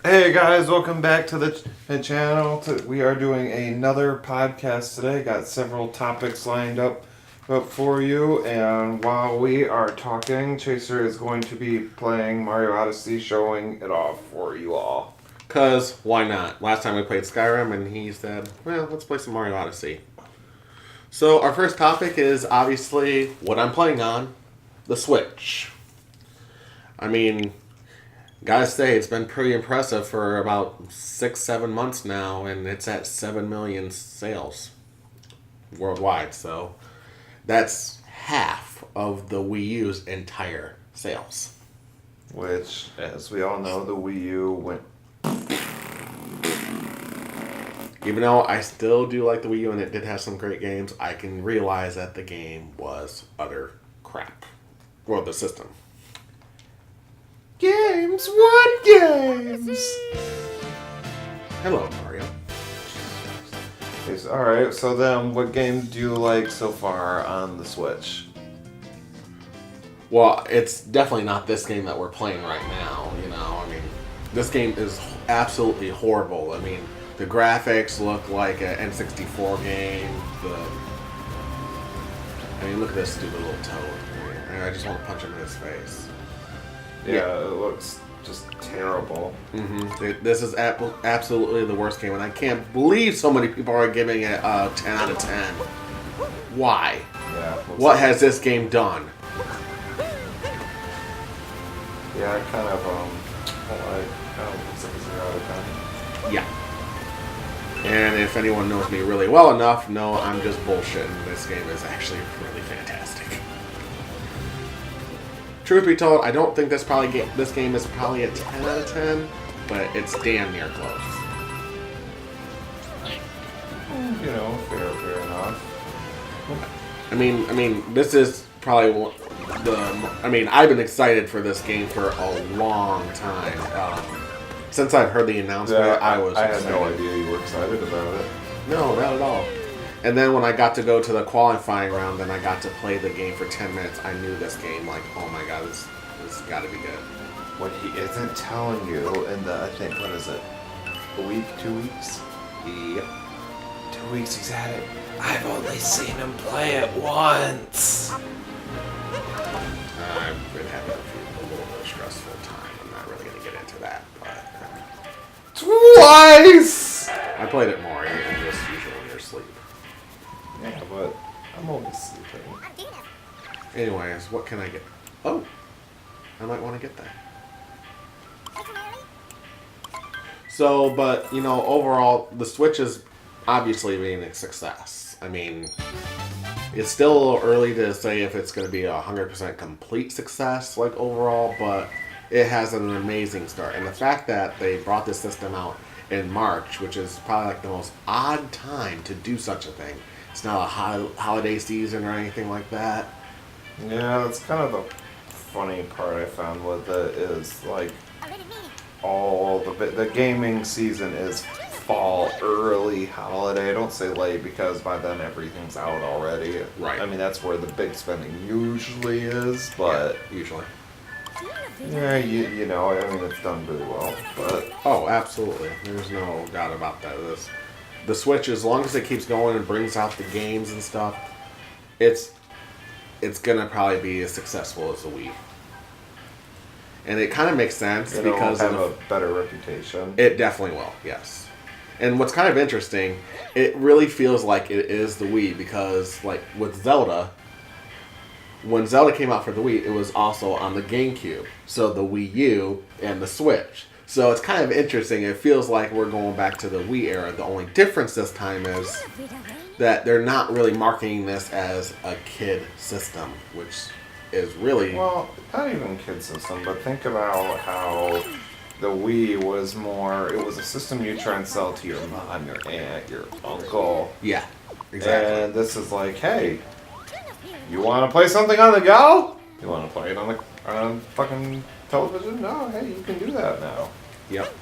Hey guys, welcome back to the channel. We are doing another podcast today. Got several topics lined up for you, and while we are talking, Chaser is going to be playing Mario Odyssey, showing it off for you all. Cause why not? Last time we played Skyrim, and he said, "Well, let's play some Mario Odyssey." So our first topic is obviously what I'm playing on, the Switch. I mean, gotta say it's been pretty impressive for about 6-7 months now, and it's at 7 million sales worldwide. So that's half of the Wii U's entire sales. Which, as we all know, the Wii U went. Even though I still do like the Wii U and it did have some great games, I can realize that the game was utter crap. Well, the system. Games? What games? Hello, Mario. Alright, so then what games do you like so far on the Switch? Well, it's definitely not this game that we're playing right now, you know. I mean, this game is absolutely horrible. I mean, the graphics look like an N64 game. I mean, look at this stupid little toad. I just want to punch him in his face. Yeah, it looks just terrible. This is absolutely the worst game, and I can't believe so many people are giving it a 10 out of 10. Why? Yeah. What has this game done? Yeah, I kind of looks like a 0 out of 10. Yeah. And if anyone knows me really well enough, no, I'm just bullshitting. This game is actually really fantastic. Truth be told, I don't think this game is probably a 10 out of 10, but it's damn near close. You know, fair enough. I mean, this is probably I've been excited for this game for a long time. Since I've heard the announcement, I had no idea you were excited about it. No, not at all. And then when I got to go to the qualifying round and I got to play the game for 10 minutes, I knew this game, like, oh my god, this got to be good. What he isn't telling you in the, I think, what is it, a week, 2 weeks? Yep. 2 weeks he's had it. I've only seen him play it once. I've been having a little bit of stressful time. I'm not really going to get into that, but... Twice! I played it more, and just usually when you're asleep. Yeah, but I'm always sleeping. Anyways, what can I get? Oh! I might want to get that. So, but, you know, overall, the Switch is obviously being a success. I mean, it's still a little early to say if it's going to be a 100% complete success, like, overall, but it has an amazing start. And the fact that they brought this system out in March, which is probably like the most odd time to do such a thing. It's not a holiday season or anything like that. Yeah, that's kind of the funny part I found with it is, like, all the gaming season is fall, early holiday. I don't say late because by then everything's out already. Right. I mean, that's where the big spending usually is, but... Yeah, usually. Yeah, you know, I mean, it's done really well, but... Oh, absolutely. There's no doubt about that. The Switch, as long as it keeps going and brings out the games and stuff, it's gonna probably be as successful as the Wii. And it kind of makes sense because it'll have a better reputation. It definitely will, yes. And what's kind of interesting, it really feels like it is the Wii because, like, with Zelda, when Zelda came out for the Wii, it was also on the GameCube. So the Wii U and the Switch. So it's kind of interesting. It feels like we're going back to the Wii era. The only difference this time is that they're not really marketing this as a kid system, which is really... Well, not even kid system, but think about how the Wii was more... It was a system you try and sell to your mom, your aunt, your uncle. Yeah, exactly. And this is like, hey, you want to play something on the go? You want to play it on fucking television? No, hey, you can do that now. Yep.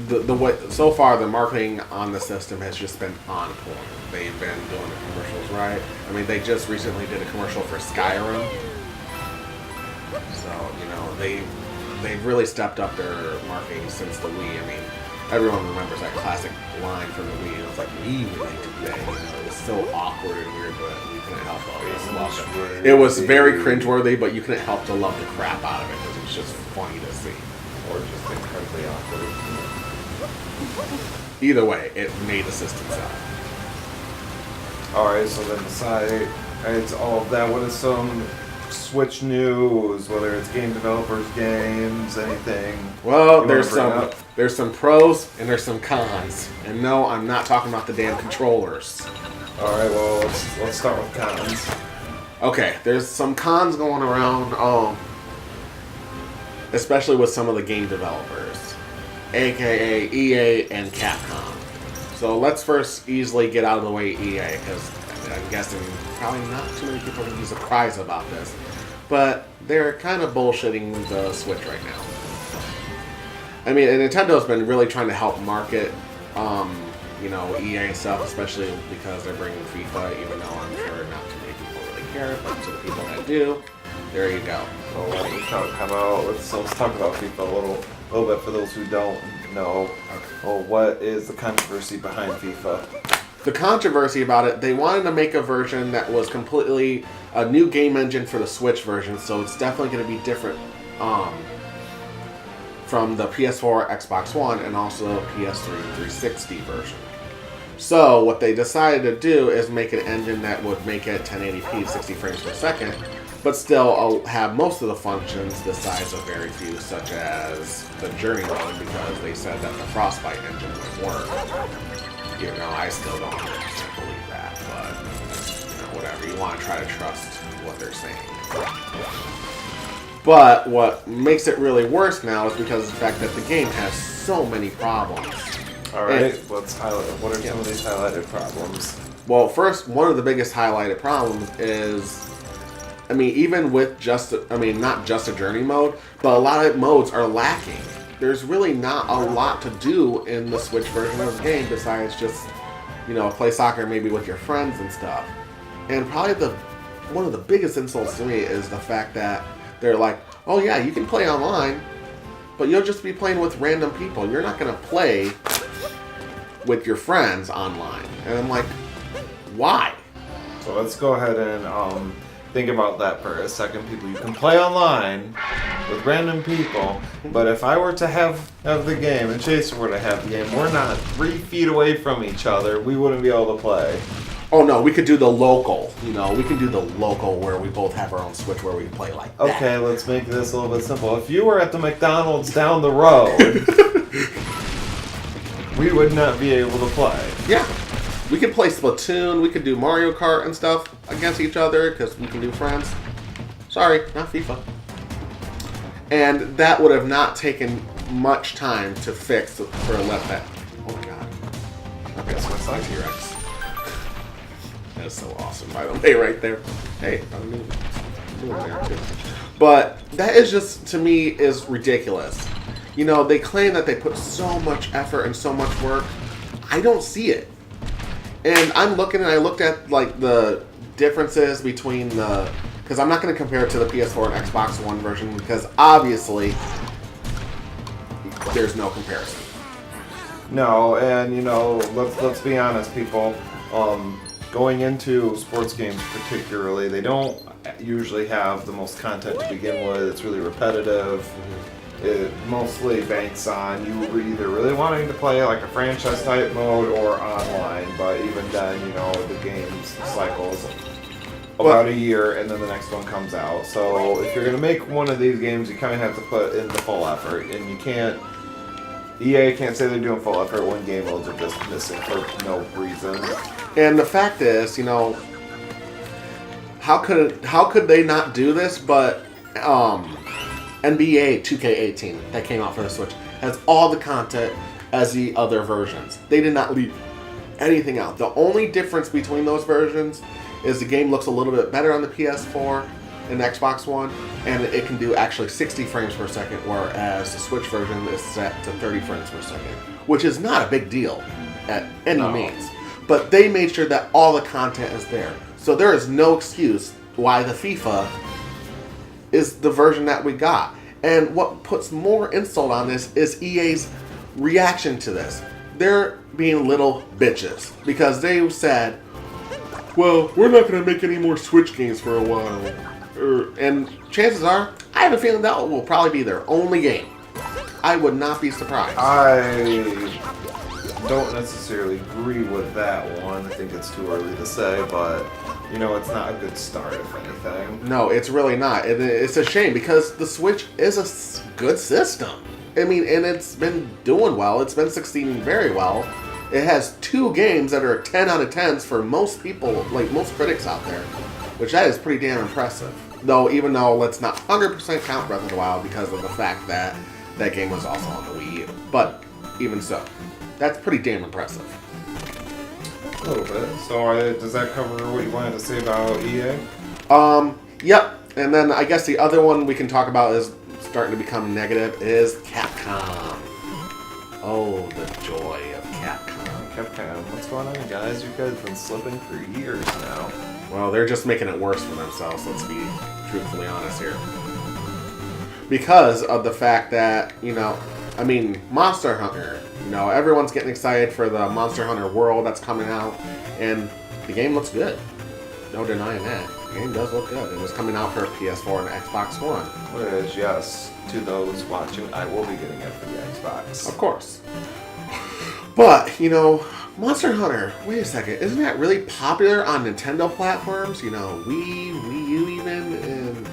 The way so far the marketing on the system has just been on point. They've been doing the commercials right. I mean, they just recently did a commercial for Skyrim. So, you know, they've really stepped up their marketing since the Wii. I mean, everyone remembers that classic line from the Wii. It was like, Wii remake today. You know, it was so awkward and weird, but you couldn't help but just love it. It was very cringeworthy, but you couldn't help to love the crap out of it because it was just funny to see. Or just incredibly awkward. Either way, it made the system sound. Alright, so then besides it's all of that, what is some Switch news, whether it's game developers, games, anything? Well, there's some pros and there's some cons. And no, I'm not talking about the damn controllers. Alright, well, let's start with cons. Okay, there's some cons going around, especially with some of the game developers, aka EA and Capcom. So let's first easily get out of the way EA, because I'm guessing probably not too many people are going to be surprised about this. But they're kind of bullshitting the Switch right now. I mean, and Nintendo's been really trying to help market, EA and stuff, especially because they're bringing FIFA, even though I'm sure not too many people really care, but to the people that do, there you go. Well, let's talk about FIFA a little bit for those who don't know. Well, what is the controversy behind FIFA? The controversy about it, they wanted to make a version that was completely a new game engine for the Switch version, so it's definitely going to be different from the PS4, Xbox One, and also PS3 360 version. So what they decided to do is make an engine that would make it 1080p 60 frames per second, but still have most of the functions the size of very few, such as the Journey mode, because they said that the Frostbite engine would work. Even though I still don't 100% believe that, but whatever. You want to try to trust what they're saying. But what makes it really worse now is because of the fact that the game has so many problems. Alright, let's highlight. What are some of these highlighted problems? Well, first, one of the biggest highlighted problems is, even with not just a Journey mode, but a lot of modes are lacking. There's really not a lot to do in the Switch version of the game besides just, play soccer maybe with your friends and stuff. And probably one of the biggest insults to me is the fact that they're like, oh yeah, you can play online, but you'll just be playing with random people. You're not going to play with your friends online. And I'm like, why? So let's go ahead and think about that for a second. People, you can play online with random people, but if I were to have the game and Chaser were to have the game, we're not 3 feet away from each other. We wouldn't be able to play. Oh no, we could do the local. We can do the local where we both have our own Switch where we play like that. Okay, let's make this a little bit simple. If you were at the McDonald's down the road, we would not be able to play. Yeah. We could play Splatoon, we could do Mario Kart and stuff against each other because we can do friends. Sorry, not FIFA. And that would have not taken much time to fix for a left back. Oh god. Okay, so it's like T-Rex. That's so awesome, by the way, right there. Hey, I'm doing there too. But that is just, to me, is ridiculous. They claim that they put so much effort and so much work. I don't see it. And I'm looking, and I looked at the differences between because I'm not going to compare it to the PS4 and Xbox One version because obviously there's no comparison. No, and let's be honest, people. Going into sports games particularly, they don't usually have the most content to begin with. It's really repetitive. It mostly banks on you either really wanting to play like a franchise type mode or online, but even then, the game's cycles about a year and then the next one comes out. So if you're going to make one of these games, you kind of have to put in the full effort, and you can't, EA can't say they're doing full effort when game modes are just missing for no reason. And the fact is, how could they not do this, but NBA 2K18 that came out for the Switch has all the content as the other versions. They did not leave anything out. The only difference between those versions is the game looks a little bit better on the PS4 and Xbox One, and it can do actually 60 frames per second, whereas the Switch version is set to 30 frames per second, which is not a big deal at any means. But they made sure that all the content is there. So there is no excuse why the FIFA is the version that we got. And what puts more insult on this is EA's reaction to this. They're being little bitches because they said, well, we're not going to make any more Switch games for a while. And chances are, I have a feeling that will probably be their only game. I would not be surprised. I don't necessarily agree with that one. I think it's too early to say, but it's not a good start, if anything. No, it's really not. And it's a shame because the Switch is a good system. I mean, and it's been doing well. It's been succeeding very well. It has 2 games that are 10 out of 10s for most people, like most critics out there, which that is pretty damn impressive. Though, even though let's not 100% count Breath of the Wild because of the fact that that game was also on the Wii U. But even so, that's pretty damn impressive. A little bit. So does that cover what you wanted to say about EA? Yep. And then I guess the other one we can talk about is starting to become negative is Capcom. Oh, the joy of Capcom. Capcom, what's going on, guys? You guys have been slipping for years now. Well, they're just making it worse for themselves, let's be truthfully honest here. Because of the fact that, Monster Hunter, everyone's getting excited for the Monster Hunter World that's coming out, and the game looks good. No denying that. The game does look good. It was coming out for PS4 and Xbox One. Which, yes, to those watching, I will be getting it for the Xbox. Of course. But, Monster Hunter, wait a second, isn't that really popular on Nintendo platforms? Wii U even, and,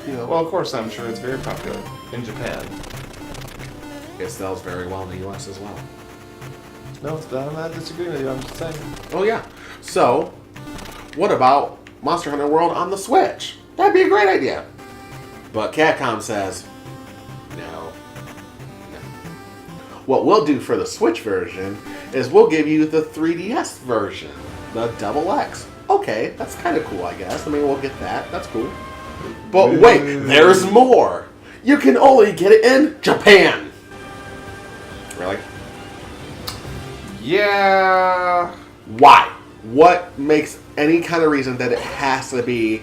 Well, of course, I'm sure it's very popular in Japan. It sells very well in the US as well. No, I'm not disagreeing with you, I'm just saying. Oh, yeah. So, what about Monster Hunter World on the Switch? That'd be a great idea. But Capcom says, no. What we'll do for the Switch version is we'll give you the 3DS version, the Double X. Okay, that's kind of cool, I guess. We'll get that. That's cool. But wait, there's more. You can only get it in Japan. Really? Yeah. Why? What makes any kind of reason that it has to be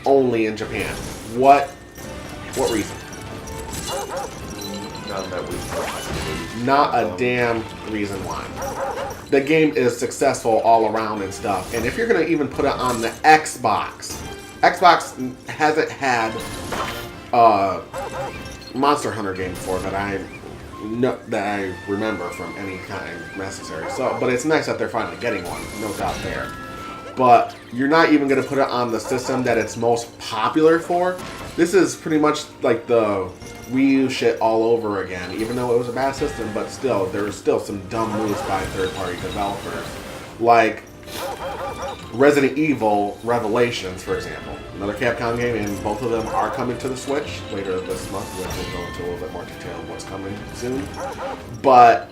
only in Japan? What reason? None that we've Not a damn reason why. The game is successful all around and stuff. And if you're going to even put it on the Xbox hasn't had a Monster Hunter game before that I remember from any kind necessary. So, but it's nice that they're finally getting one, no doubt there. But you're not even going to put it on the system that it's most popular for. This is pretty much like the Wii U shit all over again, even though it was a bad system, but still, there's still some dumb moves by third-party developers. Like Resident Evil Revelations, for example. Another Capcom game, and both of them are coming to the Switch later this month, which we'll go into a little bit more detail on what's coming soon. But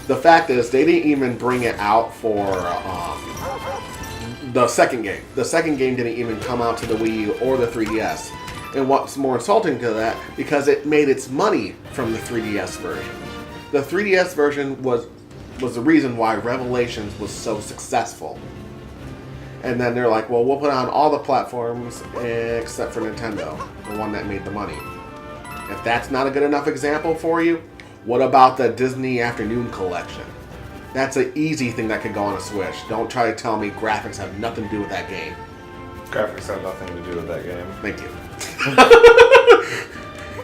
the fact is, they didn't even bring it out for the second game. The second game didn't even come out to the Wii U or the 3DS. And what's more insulting to that, because it made its money from the 3DS version. The 3DS version was the reason why Revelations was so successful. And then they're like, well, we'll put it on all the platforms except for Nintendo, the one that made the money. If that's not a good enough example for you, what about the Disney Afternoon Collection? That's an easy thing that could go on a Switch. Don't try to tell me graphics have nothing to do with that game. Graphics have nothing to do with that game. Thank you.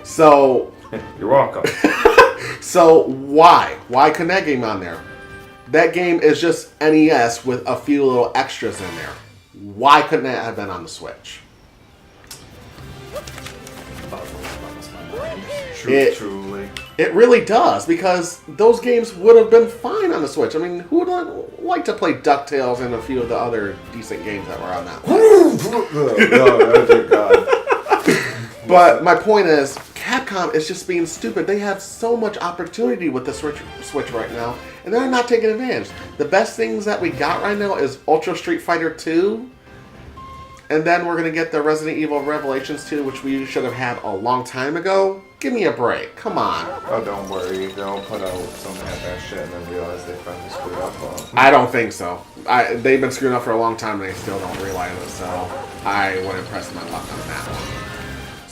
So... You're welcome. So why? Why couldn't that game on there? That game is just NES with a few little extras in there. Why couldn't it have been on the Switch? Truly. It really does, because those games would have been fine on the Switch. I mean, who would like to play DuckTales and a few of the other decent games that were on that one? Oh, dear God. But my point is, Capcom is just being stupid. They have so much opportunity with the Switch right now, and they're not taking advantage. The best things that we got right now is Ultra Street Fighter 2, and then we're going to get the Resident Evil Revelations 2, which we should have had a long time ago. Give me a break. Come on. Oh, don't worry. They'll put out some half-ass shit and then realize they finally screwed up. I don't think so. They've been screwing up for a long time, and they still don't realize it, so I wouldn't press my luck on that one.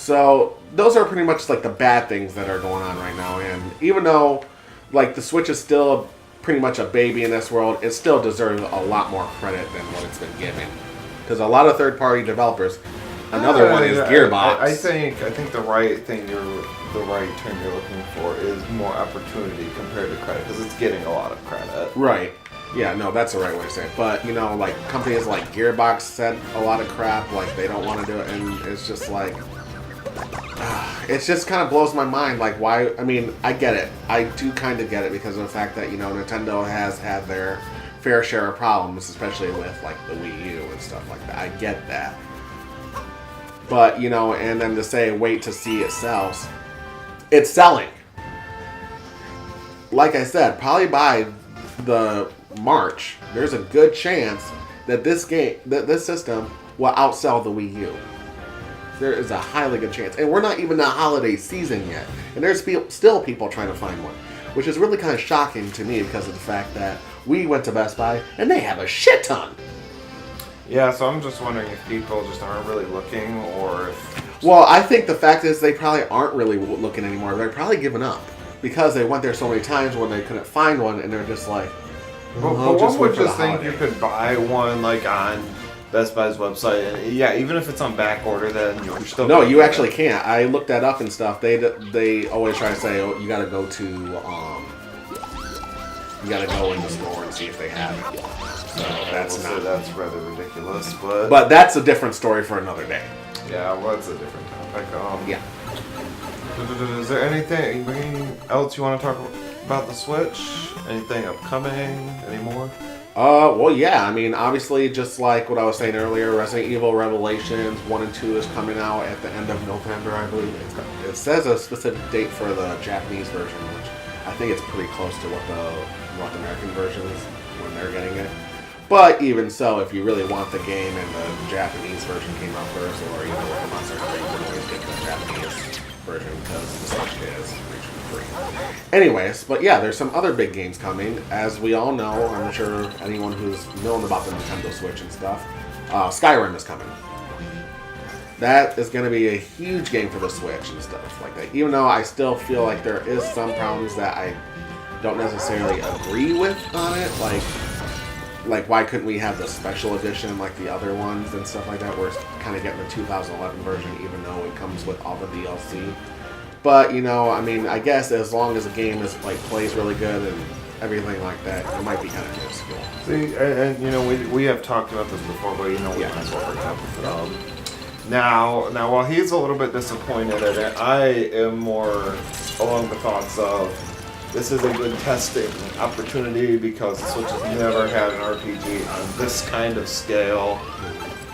So those are pretty much like the bad things that are going on right now. And even though like the Switch is still pretty much a baby in this world, it still deserves a lot more credit than what it's been given. Because a lot of third-party developers, another one is Gearbox. I think the right thing the right term you're looking for is more opportunity compared to credit, because it's getting a lot of credit. Right. Yeah, no, that's the right way to say it. But, you know, like, companies like Gearbox said a lot of crap, like, they don't want to do it, and it's just like, it just kind of blows my mind, like, why, I mean, I get it. I do kind of get it because of the fact that, you know, Nintendo has had their fair share of problems, especially with, like, the Wii U and stuff like that. I get that. But, you know, and then to say, wait to see it sells. It's selling. Like I said, probably by the March, there's a good chance that this system will outsell the Wii U. There is a highly good chance. And we're not even in the holiday season yet. And there's still people trying to find one. Which is really kind of shocking to me because of the fact that we went to Best Buy and they have a shit ton. Yeah, so I'm just wondering if people just aren't really looking, or if... Well, I think the fact is they probably aren't really looking anymore. They're probably giving up. Because they went there so many times when they couldn't find one, and they're just like... But one would just think you could buy one, like, on Best Buy's website. And yeah, even if it's on back order, then you're still... No, you actually can't. I looked that up and stuff. They always try to say, oh, you gotta go to... you gotta go in the store and see if they have it. So that's not... That's rather ridiculous, but... But that's a different story for another day. Yeah, well, that's a different topic. Yeah. Is there anything else you want to talk about the Switch? Anything upcoming anymore? Well, yeah. I mean, obviously, just like what I was saying earlier, Resident Evil Revelations 1 and 2 is coming out at the end of November, I believe. It says a specific date for the Japanese version, which I think it's pretty close to what the North American version is when they're getting it. But even so, if you really want the game and the Japanese version came out first, or you know, with the Monster Hunter, you can always get the Japanese version because the Switch is region free. Anyways, but yeah, there's some other big games coming. As we all know, I'm sure anyone who's known about the Nintendo Switch and stuff, Skyrim is coming. That is going to be a huge game for the Switch and stuff like that. Even though I still feel like there is some problems that I don't necessarily agree with on it, like why couldn't we have the special edition like the other ones and stuff like that? We're kind of getting the 2011 version, even though it comes with all the DLC. But you know, I mean, I guess as long as the game is like plays really good and everything like that, it might be kind of minuscule. See, and you know, we have talked about this before, but you know, we might as well bring it up. Now, while he's a little bit disappointed at it, I am more along the thoughts of this is a good testing opportunity because the Switch has never had an RPG on this kind of scale,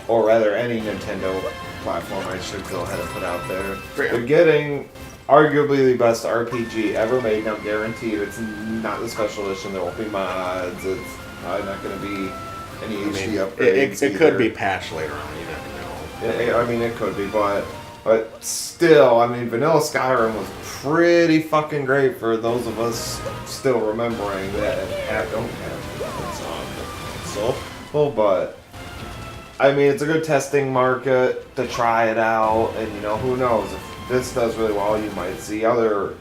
or rather any Nintendo platform I should go ahead and put out there. They're getting arguably the best RPG ever made. Now, guaranteed, it's not the special edition. There won't be mods. It's probably not going to be any HD upgrades. It could be patched later on. You never know. I mean, it could be, but still, I mean, Vanilla Skyrim was pretty fucking great for those of us still remembering that and don't have it on the console. Well, but I mean, it's a good testing market to try it out, and you know, who knows if this does really well, you might see other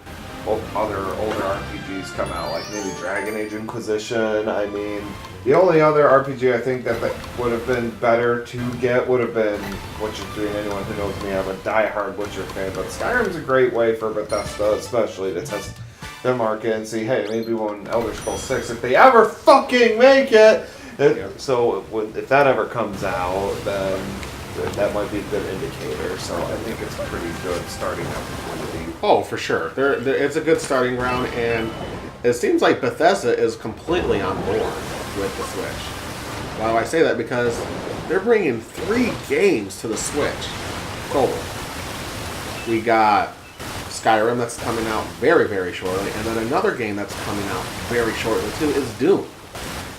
older RPGs come out, like maybe Dragon Age Inquisition. I mean, the only other RPG I think that would have been better to get would have been Witcher 3. And anyone who knows me, I'm a die-hard Witcher fan, but Skyrim's a great way for Bethesda, especially to test their market and see, hey, maybe when Elder Scrolls 6, if they ever fucking make it. So if that ever comes out, then that might be a good indicator. So I think it's a pretty good starting opportunity. Oh, for sure. It's a good starting ground, and it seems like Bethesda is completely on board with the Switch. Why do I say that? Because they're bringing 3 games to the Switch total. We got Skyrim that's coming out very, very shortly, and then another game that's coming out very shortly too is Doom.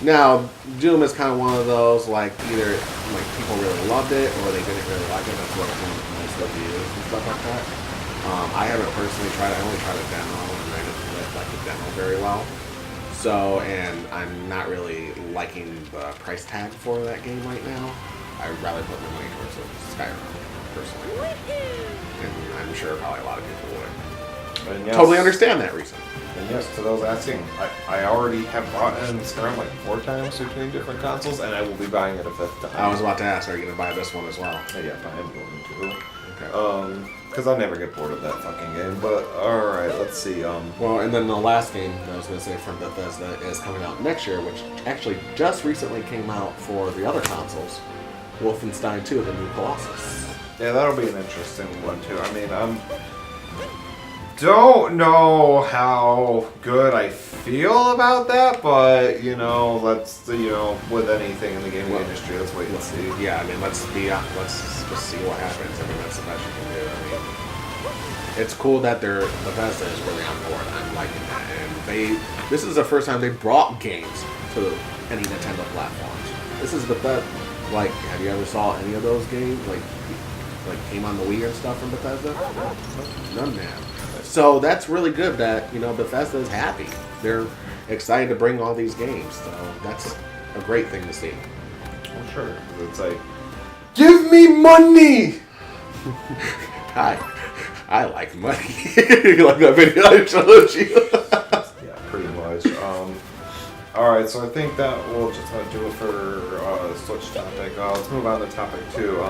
Now, Doom is kind of one of those, like, either like people really loved it or they didn't really like it. That's what most reviews and stuff like that. I haven't personally tried it. I only tried a demo, and I didn't like the demo very well. So, and I'm not really liking the price tag for that game right now. I'd rather put my money towards Skyrim. personally. And I'm sure probably a lot of people would. And yes, Totally understand that reason. And yes, to those asking, I already have bought in Skyrim like 4 times between different consoles, and I will be buying it a 5th time. I was about to ask, are you going to buy this one as well? Yeah, I am going to. Okay. Because I'll never get bored of that fucking game. But alright, let's see. Well, and then the last game that I was going to say from Bethesda is coming out next year, which actually just recently came out for the other consoles. Wolfenstein 2, the new Colossus. Yeah, that'll be an interesting one too. I mean, don't know how good I feel about that, but let's with anything in the gaming industry, let's wait and see. Yeah, I mean, let's just see what happens. I mean, that's the best you can do. I mean, it's cool that Bethesda is really on board. I'm liking that, and this is the first time they brought games to any Nintendo platforms. This is the best. Like, have you ever saw any of those games like came on the Wii and stuff from Bethesda? None, man. So that's really good that, Bethesda is happy. They're excited to bring all these games. So that's a great thing to see. Well, sure. 'Cause it's like, give me money! I like money. You like that video I showed you? Yeah, pretty much. Alright, so I think that will just do it for Switch topic. Let's move on to topic 2.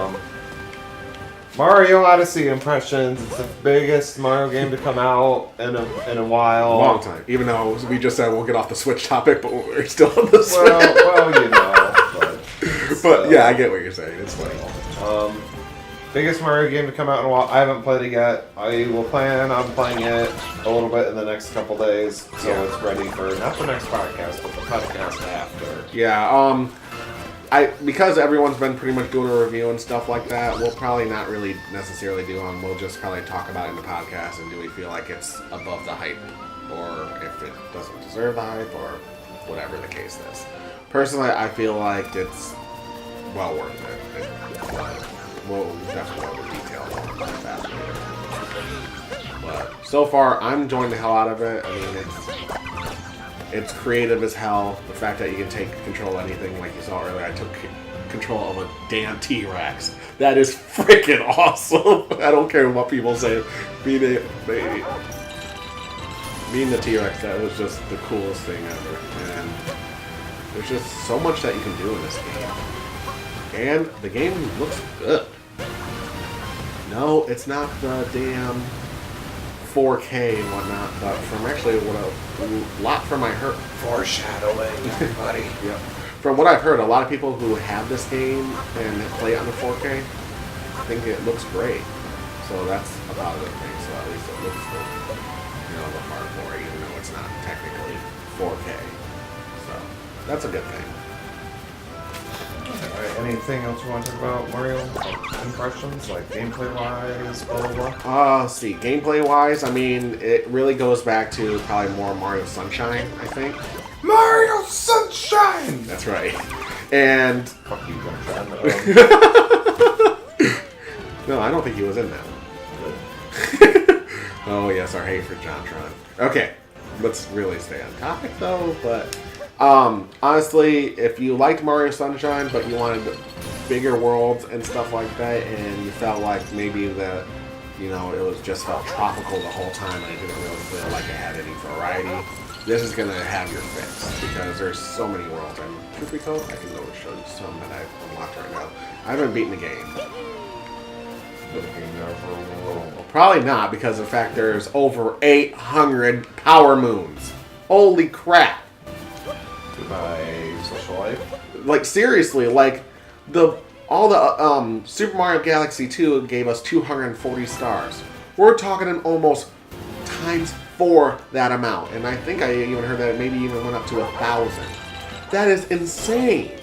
Mario Odyssey impressions. It's the biggest Mario game to come out in a while. Long time. Even though we just said we'll get off the Switch topic, but we're still on the Switch. Well, but yeah, I get what you're saying. It's funny. Biggest Mario game to come out in a while. I haven't played it yet. I will plan on playing it a little bit in the next couple days, so it's ready for not the next podcast, but the podcast after. Yeah. Because everyone's been pretty much doing a review and stuff like that, we'll probably not really necessarily do one. We'll just probably talk about it in the podcast and do we feel like it's above the hype or if it doesn't deserve the hype or whatever the case is. Personally, I feel like it's well worth it. We'll definitely go into detail on that later. But so far, I'm enjoying the hell out of it. I mean, it's creative as hell. The fact that you can take control of anything, like you saw earlier, I took control of a damn T-Rex. That is freaking awesome. I don't care what people say. Being the T-Rex, that was just the coolest thing ever. And there's just so much that you can do in this game. And the game looks good. No, it's not the damn 4K and whatnot, but from actually a lot from I heard. Foreshadowing, buddy. Yep. From what I've heard, a lot of people who have this game and play it on the 4K think it looks great. So that's a positive thing. So at least it looks good. The part for it, even though it's not technically 4K. So that's a good thing. Alright, anything else you want to talk about Mario? Impressions, like gameplay-wise, blah, blah, blah? Let's see. Gameplay-wise, I mean, it really goes back to probably more Mario Sunshine, I think. Mario Sunshine! That's right. And... Fuck you, John. No, I don't think he was in that one. Oh, yes, our hate for JonTron. Okay, let's really stay on topic, though, but... honestly, if you liked Mario Sunshine, but you wanted bigger worlds and stuff like that, and you felt like maybe that, it just felt tropical the whole time, and it didn't really feel like it had any variety, this is gonna have your fix, because there's so many worlds, and truth be told, I can go and show you some that I've unlocked right now. I haven't beaten the game. Well, probably not, because of the fact there's over 800 power moons. Holy crap! By social life. Like seriously, like all the Super Mario Galaxy 2 gave us 240 stars. We're talking an almost times 4 that amount, and I think I even heard that it maybe even went up to 1,000. That is insane.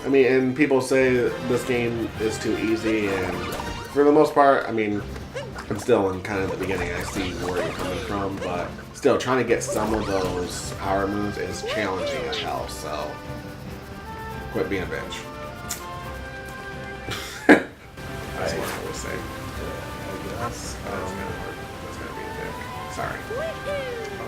I mean, and people say this game is too easy, and for the most part, I mean, I'm still in kind of the beginning. I see where you're coming from, but still, trying to get some of those power moves is challenging as hell, so quit being a bitch. That's what I would say. I guess. That's gonna be a dick. Sorry.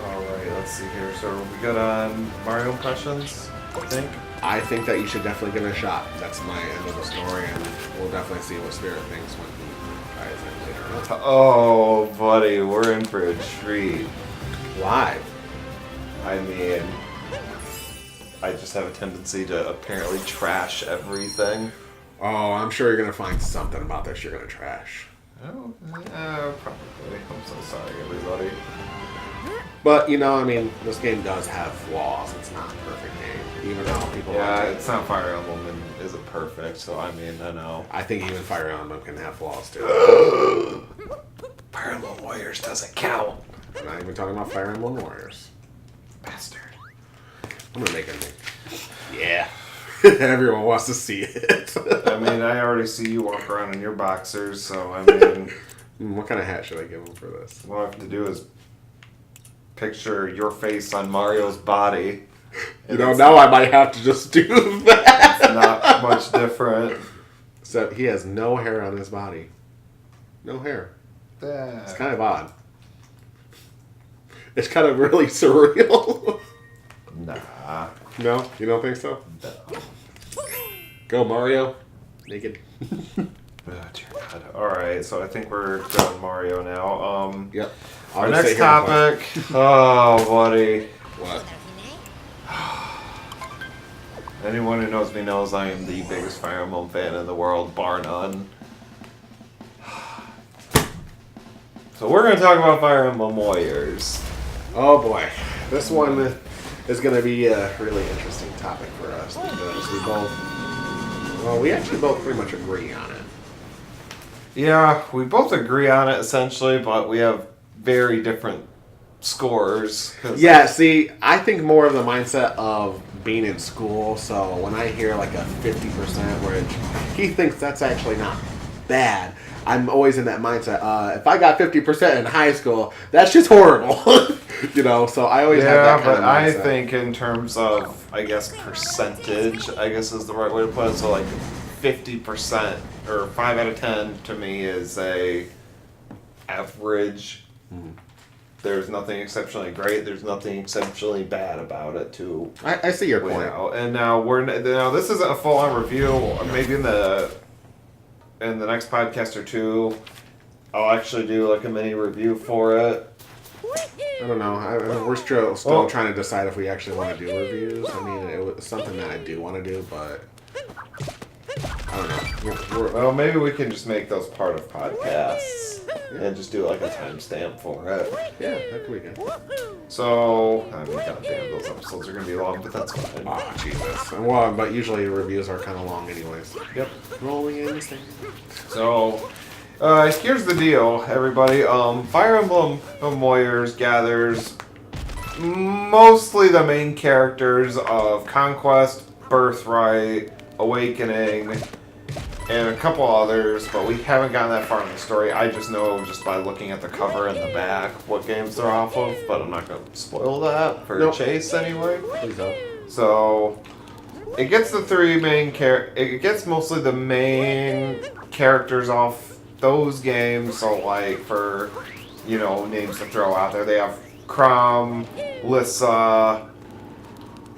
Alright, let's see here. So are we good on Mario impressions, I think? I think that you should definitely give it a shot. That's my end of the story, and we'll definitely see what Spirit thinks when he tries it later on. Oh, buddy, we're in for a treat. Why? I mean, I just have a tendency to apparently trash everything. Oh, I'm sure you're gonna find something about this you're gonna trash. Oh, probably. I'm so sorry, everybody. But, you know, I mean, this game does have flaws. It's not a perfect game. Even though people Yeah, like it. it's not Fire Emblem and isn't perfect, so I mean, I know. I think even Fire Emblem can have flaws, too. Fire Emblem Warriors doesn't count. I'm not even talking about Fire Emblem Warriors. Bastard. I'm gonna make it. Yeah. Everyone wants to see it. I mean, I already see you walk around in your boxers, so I mean... What kind of hat should I give him for this? What I have to do is picture your face on Mario's body. You know, now I might have to just do that. It's not much different. So he has no hair on his body. No hair. It's kind of odd. It's kind of really surreal. Nah. No? You don't think so? No. Go, Mario. Naked. Oh, dear God. Alright, so I think we're done Mario now. Yep. Our next topic. Oh, buddy. What? Anyone who knows me knows I am the biggest Fire Emblem fan in the world, bar none. So we're going to talk about Fire Emblem Warriors. Oh boy. This one is going to be a really interesting topic for us because we actually both pretty much agree on it. Yeah, we both agree on it essentially, but we have very different scores. Yeah, see, I think more of the mindset of being in school, so when I hear like a 50%, which he thinks that's actually not bad, I'm always in that mindset. If I got 50% in high school, that's just horrible. You know, so I always have that kind of mindset. I think in terms of, I guess, percentage, I guess is the right way to put it. So like 50% or 5 out of 10 to me is a average. Mm-hmm. There's nothing exceptionally great. There's nothing exceptionally bad about it too. I see your point. And now this isn't a full-on review. Maybe in the next podcast or two, I'll actually do like a mini review for it. I don't know. We're still trying to decide if we actually want to do reviews. I mean, it was something that I do want to do, but I don't know. Well, maybe we can just make those part of podcasts and just do like a timestamp for it. Yeah, that could be good. So, I mean, goddamn, those episodes are going to be long, but that's fine. Oh, Jesus. Well, but usually reviews are kind of long anyways. Yep. Rolling in. So, here's the deal, everybody. Fire Emblem Warriors gathers mostly the main characters of Conquest, Birthright, Awakening, and a couple others, but we haven't gotten that far in the story. I just know just by looking at the cover and the back what games they're off of, but I'm not going to spoil that for Chase anyway. Please don't. So, it gets the three main it gets mostly the main characters off those games, so like for, you know, names to throw out there, they have Chrom, Lissa,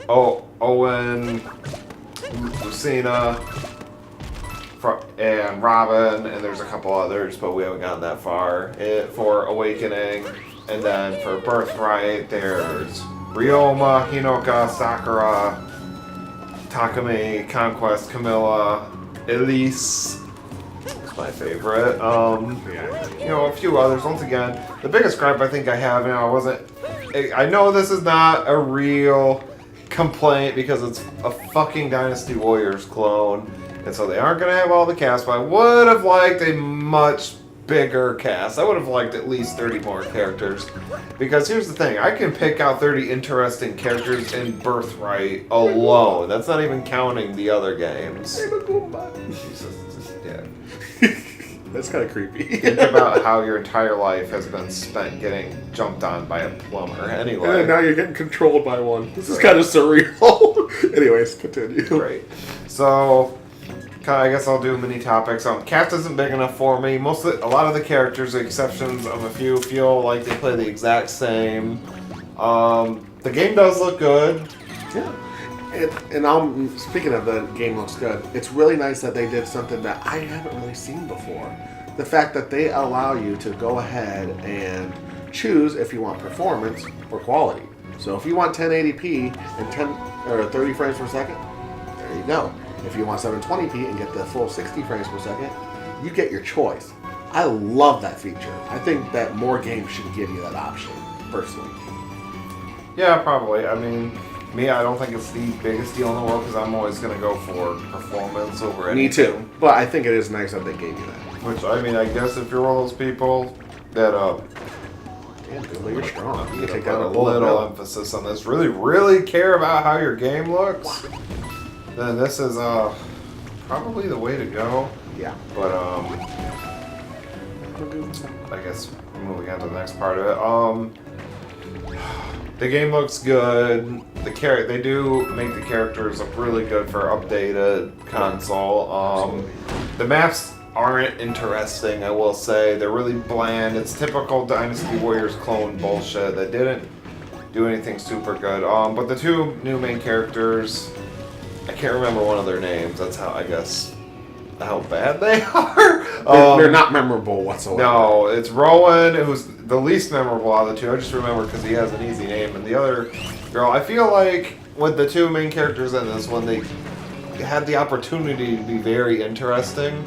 Owen, Lucina, and Robin, and there's a couple others, but we haven't gotten that far. For Awakening, and then for Birthright, there's Ryoma, Hinoka, Sakura, Takumi, Conquest, Camilla, Elise. That's my favorite. You know, a few others. Once again, the biggest gripe I think I have now I know this is not a real complaint because it's a fucking Dynasty Warriors clone, and so they aren't going to have all the cast, but I would have liked a much bigger cast. I would have liked at least 30 more characters, because here's the thing, I can pick out 30 interesting characters in Birthright alone. That's not even counting the other games. Jesus, yeah. That's kind of creepy. Think about how your entire life has been spent getting jumped on by a plumber. Anyway. And now you're getting controlled by one. This is kind of surreal. Anyways, continue. Great. So, I guess I'll do mini topics. Cast isn't big enough for me. A lot of the characters, with exceptions of a few, feel like they play the exact same. The game does look good. Yeah. And I'm speaking of the game looks good. It's really nice that they did something that I haven't really seen before. The fact that they allow you to go ahead and choose if you want performance or quality. So if you want 1080p and 10 or 30 frames per second, there you go. If you want 720p and get the full 60 frames per second, you get your choice. I love that feature. I think that more games should give you that option, personally. Yeah, probably. I mean, me, I don't think it's the biggest deal in the world because I'm always going to go for performance over anything. Me too. But I think it is nice that they gave you that. Which, I mean, I guess if you're one of those people that, Damn, Billy, you're strong. You you can take put down a a little little emphasis on this, really care about how your game looks, then this is probably the way to go. Yeah. But I guess moving on to the next part of it. The game looks good. They do make the characters look really good for updated console. The maps aren't interesting, I will say. They're really bland. It's typical Dynasty Warriors clone bullshit that didn't do anything super good. But the two new main characters, I can't remember one of their names. That's how, I guess, how bad they are. They're not memorable whatsoever. No, it's Rowan, who's the least memorable out of the two. I just remember because he has an easy name. And the other girl, I feel like with the two main characters in this one, they had the opportunity to be very interesting,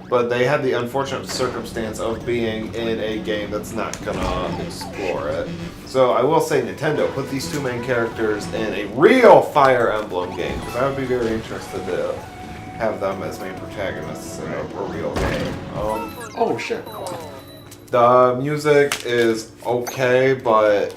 but they had the unfortunate circumstance of being in a game that's not gonna explore it. So I will say Nintendo, put these two main characters in a real Fire Emblem game, because I would be very interested to have them as main protagonists in a real game. Oh, shit. The music is okay, but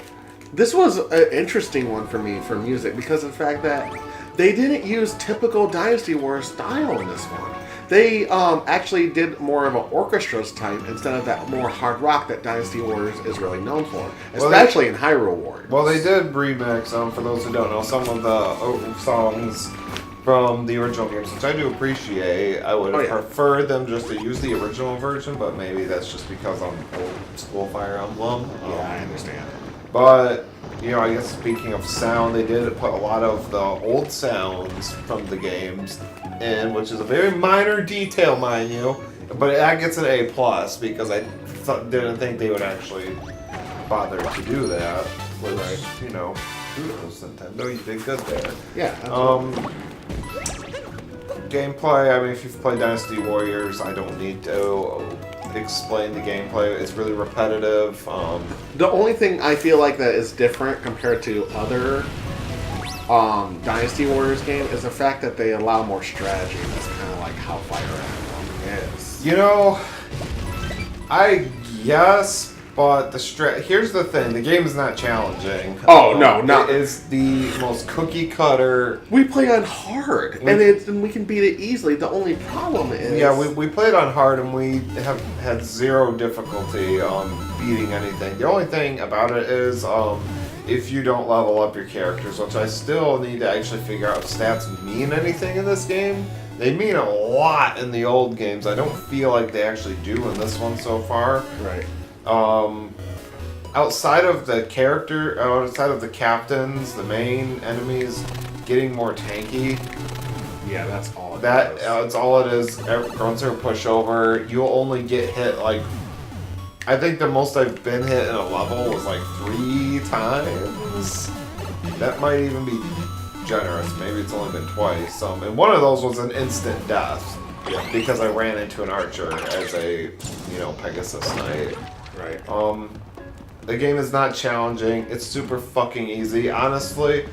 This was an interesting one for me for music because of the fact that they didn't use typical Dynasty Warriors style in this one. They actually did more of an orchestra type instead of that more hard rock that Dynasty Warriors is really known for, especially in Hyrule Warriors. well, they did remix, for those who don't know, some of the songs from the original games, which I do appreciate. I would have preferred them just to use the original version, but maybe that's just because I'm old school Fire Emblem. Yeah, I understand. But, I guess speaking of sound, they did put a lot of the old sounds from the games in, which is a very minor detail, mind you. But that gets an A+, because I didn't think they would actually bother to do that. Which, kudos, Nintendo, you did good there. Yeah, absolutely. Gameplay, if you've played Dynasty Warriors, I don't need to explain the gameplay. It's really repetitive. The only thing I feel like that is different compared to other Dynasty Warriors game is the fact that they allow more strategy. That's kind of like how Fire Emblem is. I guess, but here's the thing: the game is not challenging. Oh no, not. It is the most cookie cutter. We play on hard, and we can beat it easily. The only problem is, yeah, we played on hard, and we have had zero difficulty beating anything. The only thing about it is if you don't level up your characters, which I still need to actually figure out if stats mean anything in this game. They mean a lot in the old games. I don't feel like they actually do in this one so far. Right. Outside of the captains, the main enemies getting more tanky. Yeah, that's all. That's all it is. Once they're pushover, you'll only get hit I think the most I've been hit in a level was 3 times. That might even be generous. Maybe it's only been twice. And one of those was an instant death because I ran into an archer as a Pegasus Knight. Right. The game is not challenging. It's super fucking easy. Honestly,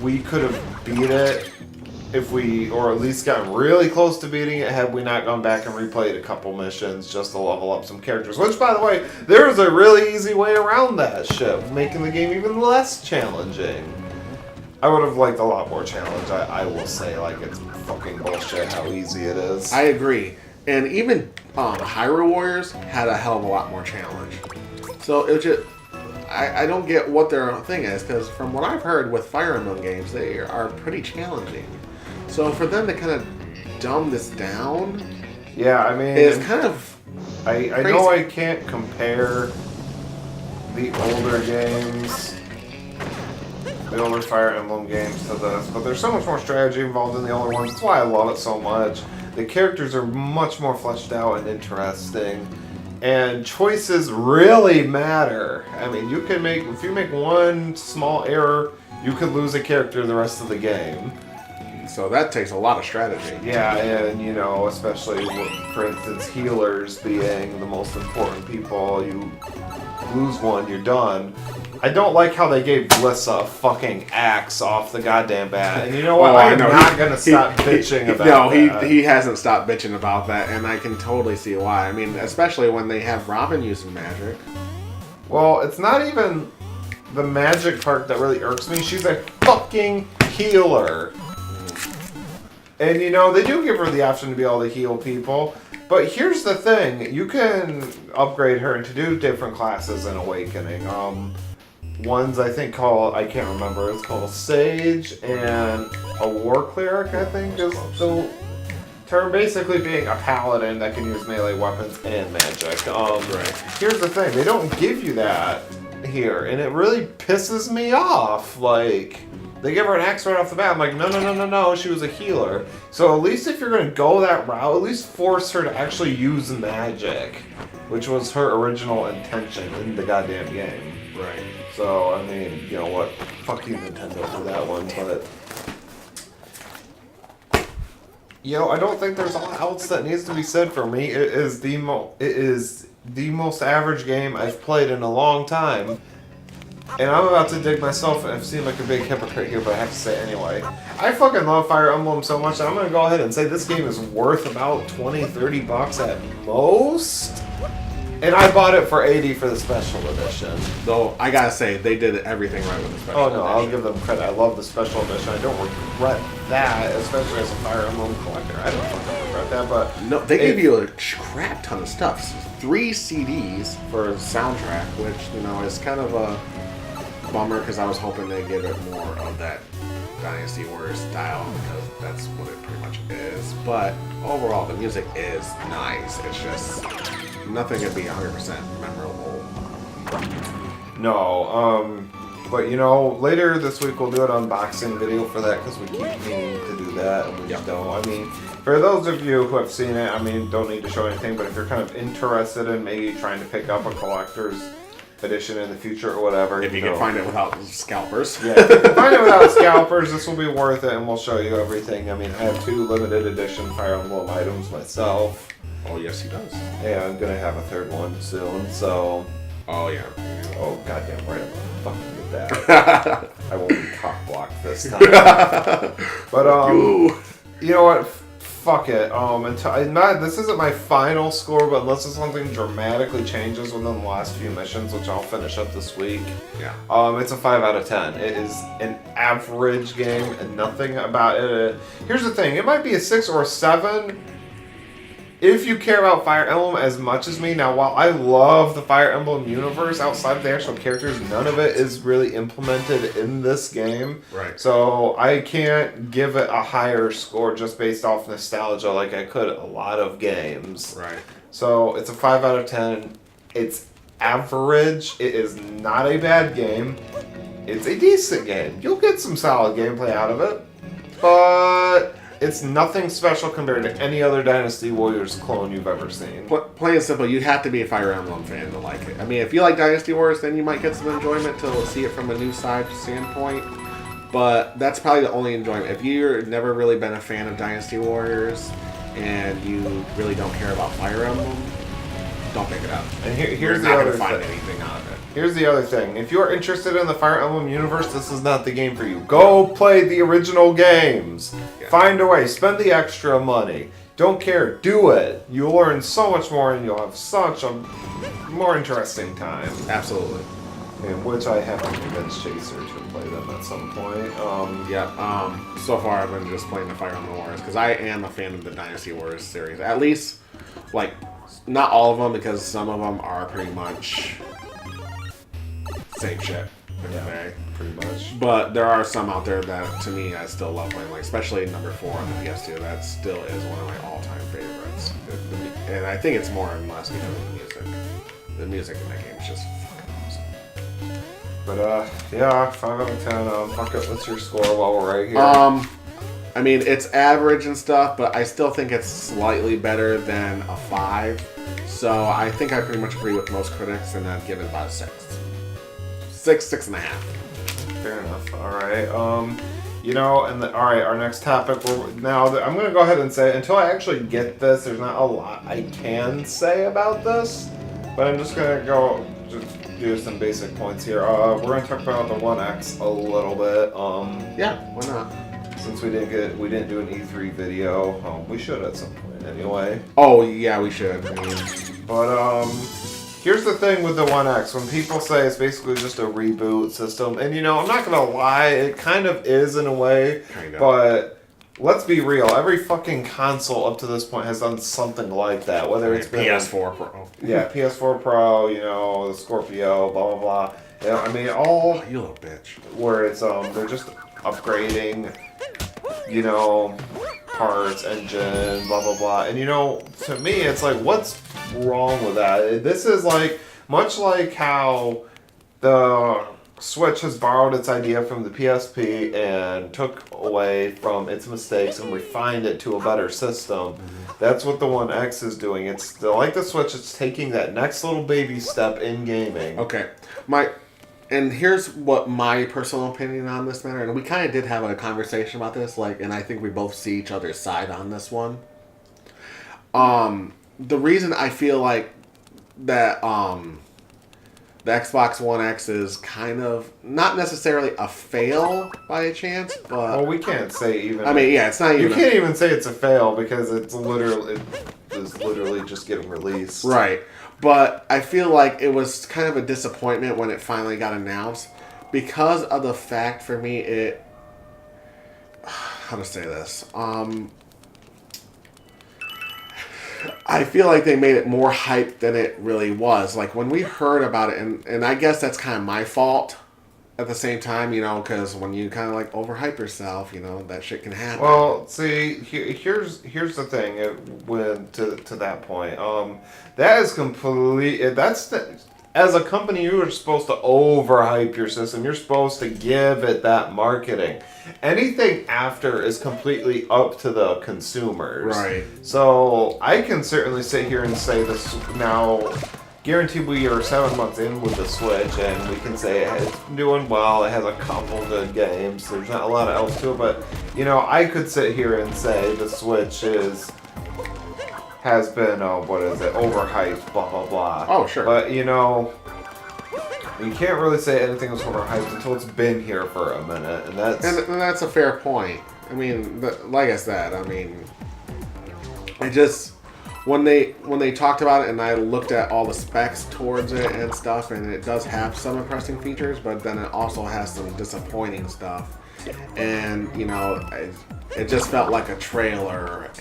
we could have beat it or at least gotten really close to beating it had we not gone back and replayed a couple missions just to level up some characters. Which, by the way, there's a really easy way around that shit, making the game even less challenging. I would have liked a lot more challenge. I will say, it's fucking bullshit how easy it is. I agree. And even Hyrule Warriors had a hell of a lot more challenge. So it just, I don't get what their thing is, because from what I've heard with Fire Emblem games, they are pretty challenging. So for them to kind of dumb this down, yeah, is kind of I know I can't compare the older games the older Fire Emblem games to this, but there's so much more strategy involved in the older ones. That's why I love it so much. The characters are much more fleshed out and interesting, and choices really matter. I mean, if you make one small error, you could lose a character the rest of the game. So that takes a lot of strategy. Yeah, and especially for instance, healers being the most important people. You lose one, you're done. I don't like how they gave Blissa a fucking axe off the goddamn bat. And you know what? I'm not gonna stop bitching about that. No, he hasn't stopped bitching about that, and I can totally see why. I mean, especially when they have Robin using magic. Well, it's not even the magic part that really irks me. She's a fucking healer. And they do give her the option to be able to heal people. But here's the thing, you can upgrade her into two different classes in Awakening. One's I think I can't remember, it's called a Sage and a War Cleric, I think is the term. Basically being a paladin that can use melee weapons and magic. Right. Here's the thing, they don't give you that here, and it really pisses me off. Like, they give her an axe right off the bat. I'm like, no, she was a healer. So at least if you're going to go that route, at least force her to actually use magic, which was her original intention in the goddamn game. Right. So, I mean, you know what? Fuck you, Nintendo, for that one, but... I don't think there's a lot else that needs to be said for me. It is the most average game I've played in a long time. And I'm about to dig myself, and I've seemed like a big hypocrite here, but I have to say it anyway. I fucking love Fire Emblem so much that I'm going to go ahead and say this game is worth about $20-$30 at most. And I bought it for $80 for the special edition. Though, I gotta say, they did everything right with the special edition. I'll give them credit. I love the special edition. I don't regret that, especially as a Fire Emblem collector. I don't fucking regret that, but... No, they gave you a crap ton of stuff. 3 CDs for a soundtrack, which, is kind of a bummer, because I was hoping they'd give it more of that Dynasty Warriors style, because that's what it pretty much is. But overall, the music is nice. It's just... nothing can be 100% memorable. No, but later this week we'll do an unboxing video for that because we keep meaning to do that and we just don't. I mean, for those of you who have seen it, I mean, don't need to show anything, but if you're kind of interested in maybe trying to pick up a collector's edition in the future or whatever. If you can find it without scalpers. Yeah, if you can find it without scalpers, this will be worth it and we'll show you everything. I mean, I have 2 limited edition Fire Emblem items myself. Oh, yes, he does. Yeah, I'm gonna have a 3rd one soon, so... Oh, yeah. Oh, goddamn right, I'm gonna fucking get that. I won't be cock-blocked this time. But, you know what? Fuck it. This isn't my final score, but unless something dramatically changes within the last few missions, which I'll finish up this week, it's a 5 out of 10. It is an average game, and nothing about it... Here's the thing, it might be a 6 or a 7... if you care about Fire Emblem as much as me. Now, while I love the Fire Emblem universe, outside of the actual characters, none of it is really implemented in this game. Right. So I can't give it a higher score just based off nostalgia like I could a lot of games. Right. So it's a 5 out of 10. It's average. It is not a bad game. It's a decent game. You'll get some solid gameplay out of it. But... it's nothing special compared to any other Dynasty Warriors clone you've ever seen. Plain and simple, you'd have to be a Fire Emblem fan to like it. I mean, if you like Dynasty Warriors, then you might get some enjoyment to see it from a new side standpoint. But that's probably the only enjoyment. If you've never really been a fan of Dynasty Warriors and you really don't care about Fire Emblem, don't pick it up. And here's You're the not other going to find thing. anything out of it. Here's the other thing. If you're interested in the Fire Emblem universe, this is not the game for you. Go play the original games. Yeah. Find a way. Spend the extra money. Don't care. Do it. You'll learn so much more and you'll have such a more interesting time. Absolutely. In which I have to convince Chaser to play them at some point. So far I've been just playing the Fire Emblem Warriors because I am a fan of the Dynasty Warriors series. At least, like, not all of them because some of them are pretty much... same shit. Yeah, pretty much. But there are some out there that, to me, I still love playing. Like, especially number 4 on the PS2. That still is one of my all-time favorites. And I think it's more and less because of the music. The music in that game is just fucking awesome. But yeah, 5 out of 10. Fuck it, what's your score while we're right here? I mean, it's average and stuff, but I still think it's slightly better than a 5. So I think I pretty much agree with most critics, and I'd give it about a 6. 6.5. Fair enough. All right. All right. Our next topic. I'm going to go ahead and say until I actually get this, there's not a lot I can say about this, but I'm just going to do some basic points here. We're going to talk about the One X a little bit. Yeah, why not? Since we didn't do an E3 video, we should at some point anyway. Oh yeah, we should. But here's the thing with the One X. When people say it's basically just a reboot system, and I'm not gonna lie, it kind of is in a way. Kind of. But let's be real. Every fucking console up to this point has done something like that. Whether it's been PS4 Pro. Yeah, PS4 Pro. The Scorpio, blah blah blah. Yeah, I mean all. Oh, you little bitch. Where it's they're just upgrading. Parts, engine, blah blah blah. And to me, it's like, what's wrong with that? This is like much like how the Switch has borrowed its idea from the PSP and took away from its mistakes and refined it to a better system. That's what the One X is doing. It's like the Switch. It's taking that next little baby step in gaming. Okay, and here's what my personal opinion on this matter, and we kind of did have a conversation about this, and I think we both see each other's side on this one. The reason I feel like that the Xbox One X is kind of not necessarily a fail by a chance, but well, we can't say even. I mean, yeah, it's not even. You can't even say it's a fail because it is literally just getting released. Right. But I feel like it was kind of a disappointment when it finally got announced because of the fact, for me, how to say this? I feel like they made it more hype than it really was. Like, when we heard about it, and I guess that's kind of my fault at the same time, because when you kind of overhype yourself, that shit can happen. Well, see, here's the thing. To that point, that is complete. As a company, you are supposed to overhype your system. You're supposed to give it that marketing. Anything after is completely up to the consumers. Right. So I can certainly sit here and say this now. Guaranteed, we are 7 months in with the Switch, and we can say it's doing well. It has a couple good games. There's not a lot of else to it, but I could sit here and say the Switch has been overhyped, blah blah blah. Oh sure. But you can't really say anything was overhyped until it's been here for a minute, and that's a fair point. I mean, like I said, it just. When they talked about it and I looked at all the specs towards it and stuff, and it does have some impressive features, but then it also has some disappointing stuff. And, it just felt like a trailer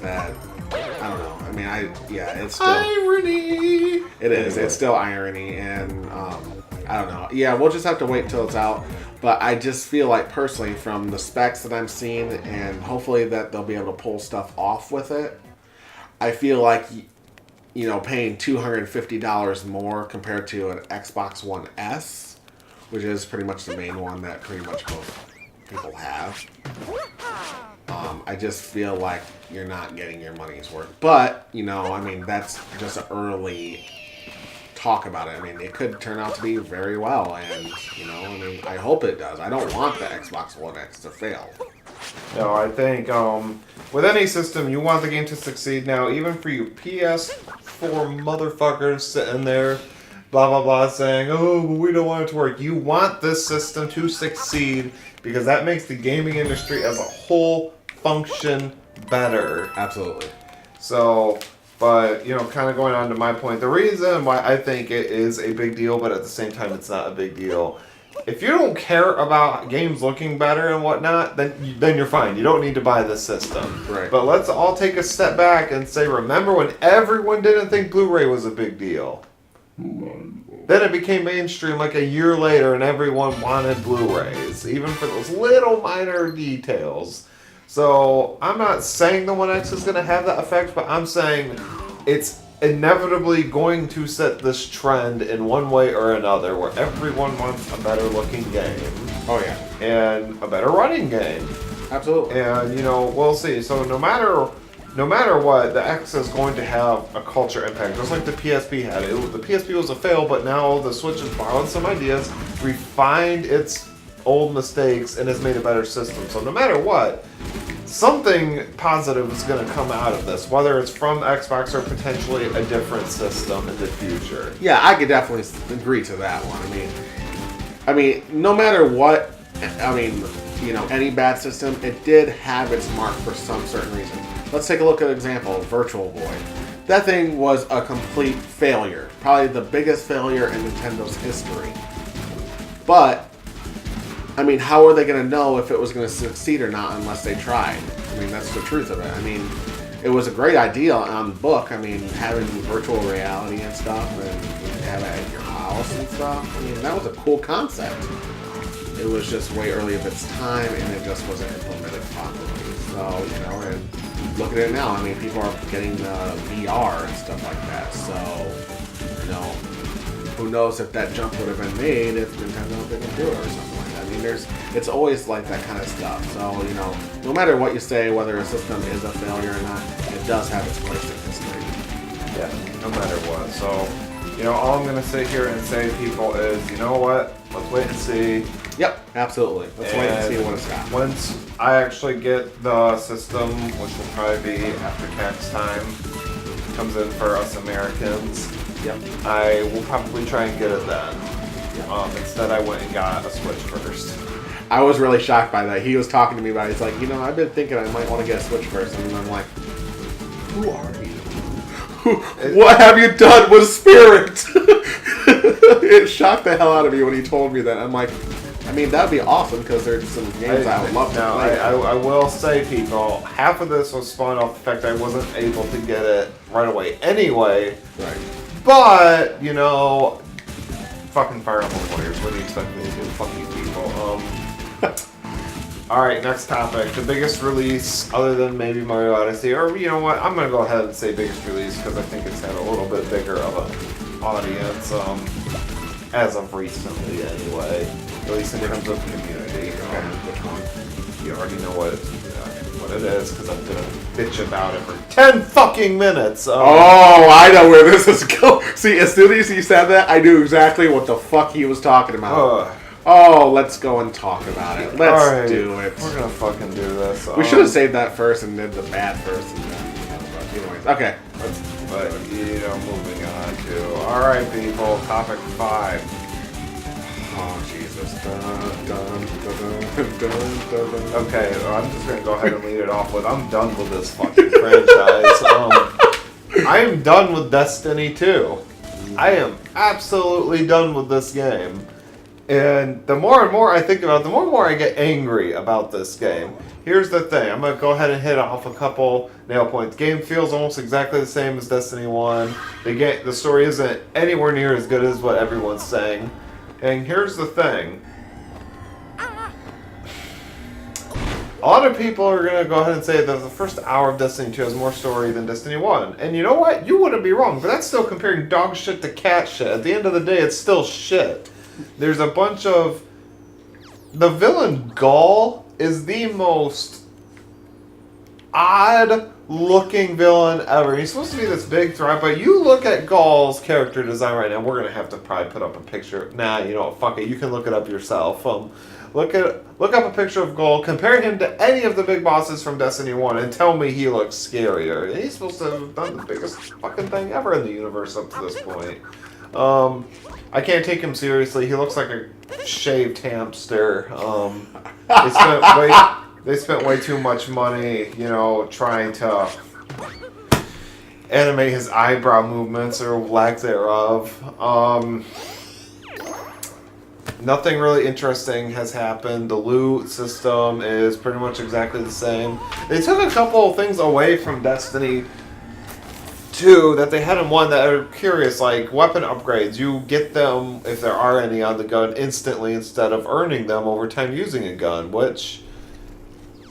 that, I don't know. I mean, it's still... Irony! It is. It's still irony, and, I don't know. Yeah, we'll just have to wait until it's out. But I just feel like, personally, from the specs that I'm seeing, and hopefully that they'll be able to pull stuff off with it, I feel like, paying $250 more compared to an Xbox One S, which is pretty much the main one that pretty much most people have. I just feel like you're not getting your money's worth. But, that's just an early talk about it. I mean, it could turn out to be very well, and, I hope it does. I don't want the Xbox One X to fail. No, I think with any system, you want the game to succeed. Now, even for you PS4 motherfuckers sitting there, blah, blah, blah, saying, oh, but we don't want it to work. You want this system to succeed because that makes the gaming industry as a whole function better. Absolutely. So, but, kind of going on to my point, the reason why I think it is a big deal, but at the same time it's not a big deal, if you don't care about games looking better and whatnot, then you're fine. You don't need to buy this system. Right. But let's all take a step back and say, remember when everyone didn't think Blu-ray was a big deal? Then it became mainstream like a year later, and everyone wanted Blu-rays, even for those little minor details. So I'm not saying the One X is going to have that effect, but I'm saying it's inevitably going to set this trend in one way or another, where everyone wants a better looking game. Oh yeah, And a better running game. absolutely. And we'll see. So no matter what, the X is going to have a culture impact, just like the PSP had. The PSP was a fail, but now the Switch has borrowed some ideas, refined its old mistakes, and has made a better system. So no matter what, something positive is going to come out of this, whether it's from Xbox or potentially a different system in the future. Yeah, I could definitely agree to that one. I mean, no matter what, any bad system, it did have its mark for some certain reason. Let's take a look at an example, Virtual Boy. That thing was a complete failure. Probably the biggest failure in Nintendo's history. But, how are they going to know if it was going to succeed or not unless they tried? That's the truth of it. It was a great idea on the book. Having virtual reality and stuff, and have it at your house and stuff. That was a cool concept. It was just way early of its time, and it just wasn't implemented properly. So, and look at it now. People are getting VR and stuff like that. So, who knows if that jump would have been made if Nintendo didn't do it or something like that. It's always like that kind of stuff. So, no matter what you say, whether a system is a failure or not, it does have its place in history. Yeah, no matter what. So, all I'm going to sit here and say, people, is, you know what? Let's wait and see. Yep, absolutely. Let's wait and see what it's got. Once I actually get the system, which will probably be after tax time, comes in for us Americans, Yep. I will probably try and get it then. Instead, I went and got a Switch first. I was really shocked by that. He was talking to me about it. He's like, I've been thinking I might want to get a Switch first. And I'm like, who are you? What have you done with Spirit? It shocked the hell out of me when he told me that. I'm like, that'd be awesome because there's some games I would love to play. I will say, people, half of this was spawned off the fact I wasn't able to get it right away anyway. Right. But, fucking Fire Emblem Warriors, what do you expect me to do? Fuck you people. Alright, next topic. The biggest release, other than maybe Mario Odyssey, or you know what, I'm going to go ahead and say biggest release because I think it's had a little bit bigger of an audience, as of recently anyway. At least in terms of community. You already know what it is because I'm gonna bitch about it for 10 fucking minutes. Oh, I know where this is going. See, as soon as he said that, I knew exactly what the fuck he was talking about. Let's go and talk about it. Let's do it. We're gonna fucking do this. We should have saved that first and did the bad first. And then, but anyways, okay. Moving on to. Alright, people, topic 5. Oh, Jesus. Dun, dun, dun, dun, dun, dun. Okay, I'm just gonna go ahead and lead it off with I'm done with this fucking franchise. I am done with Destiny 2. I am absolutely done with this game. And the more and more I think about it, the more and more I get angry about this game. Here's the thing. I'm going to go ahead and hit off a couple nail points. The game feels almost exactly the same as Destiny 1. The story isn't anywhere near as good as what everyone's saying. And here's the thing. A lot of people are going to go ahead and say that the first hour of Destiny 2 has more story than Destiny 1. And you know what? You wouldn't be wrong, but that's still comparing dog shit to cat shit. At the end of the day, it's still shit. There's a bunch of... The villain Gaul is the most odd-looking villain ever. He's supposed to be this big threat, but you look at Gaul's character design right now. We're going to have to probably put up a picture. Nah, you know what? Fuck it. You can look it up yourself. Look up a picture of Gaul. Compare him to any of the big bosses from Destiny 1 and tell me he looks scarier. He's supposed to have done the biggest fucking thing ever in the universe up to this point. I can't take him seriously. He looks like a shaved hamster. They spent way too much money, trying to animate his eyebrow movements or lack thereof. Nothing really interesting has happened. The loot system is pretty much exactly the same. They took a couple of things away from Destiny 2 that they had in 1 that are curious, like weapon upgrades. You get them, if there are any, on the gun instantly instead of earning them over time using a gun, which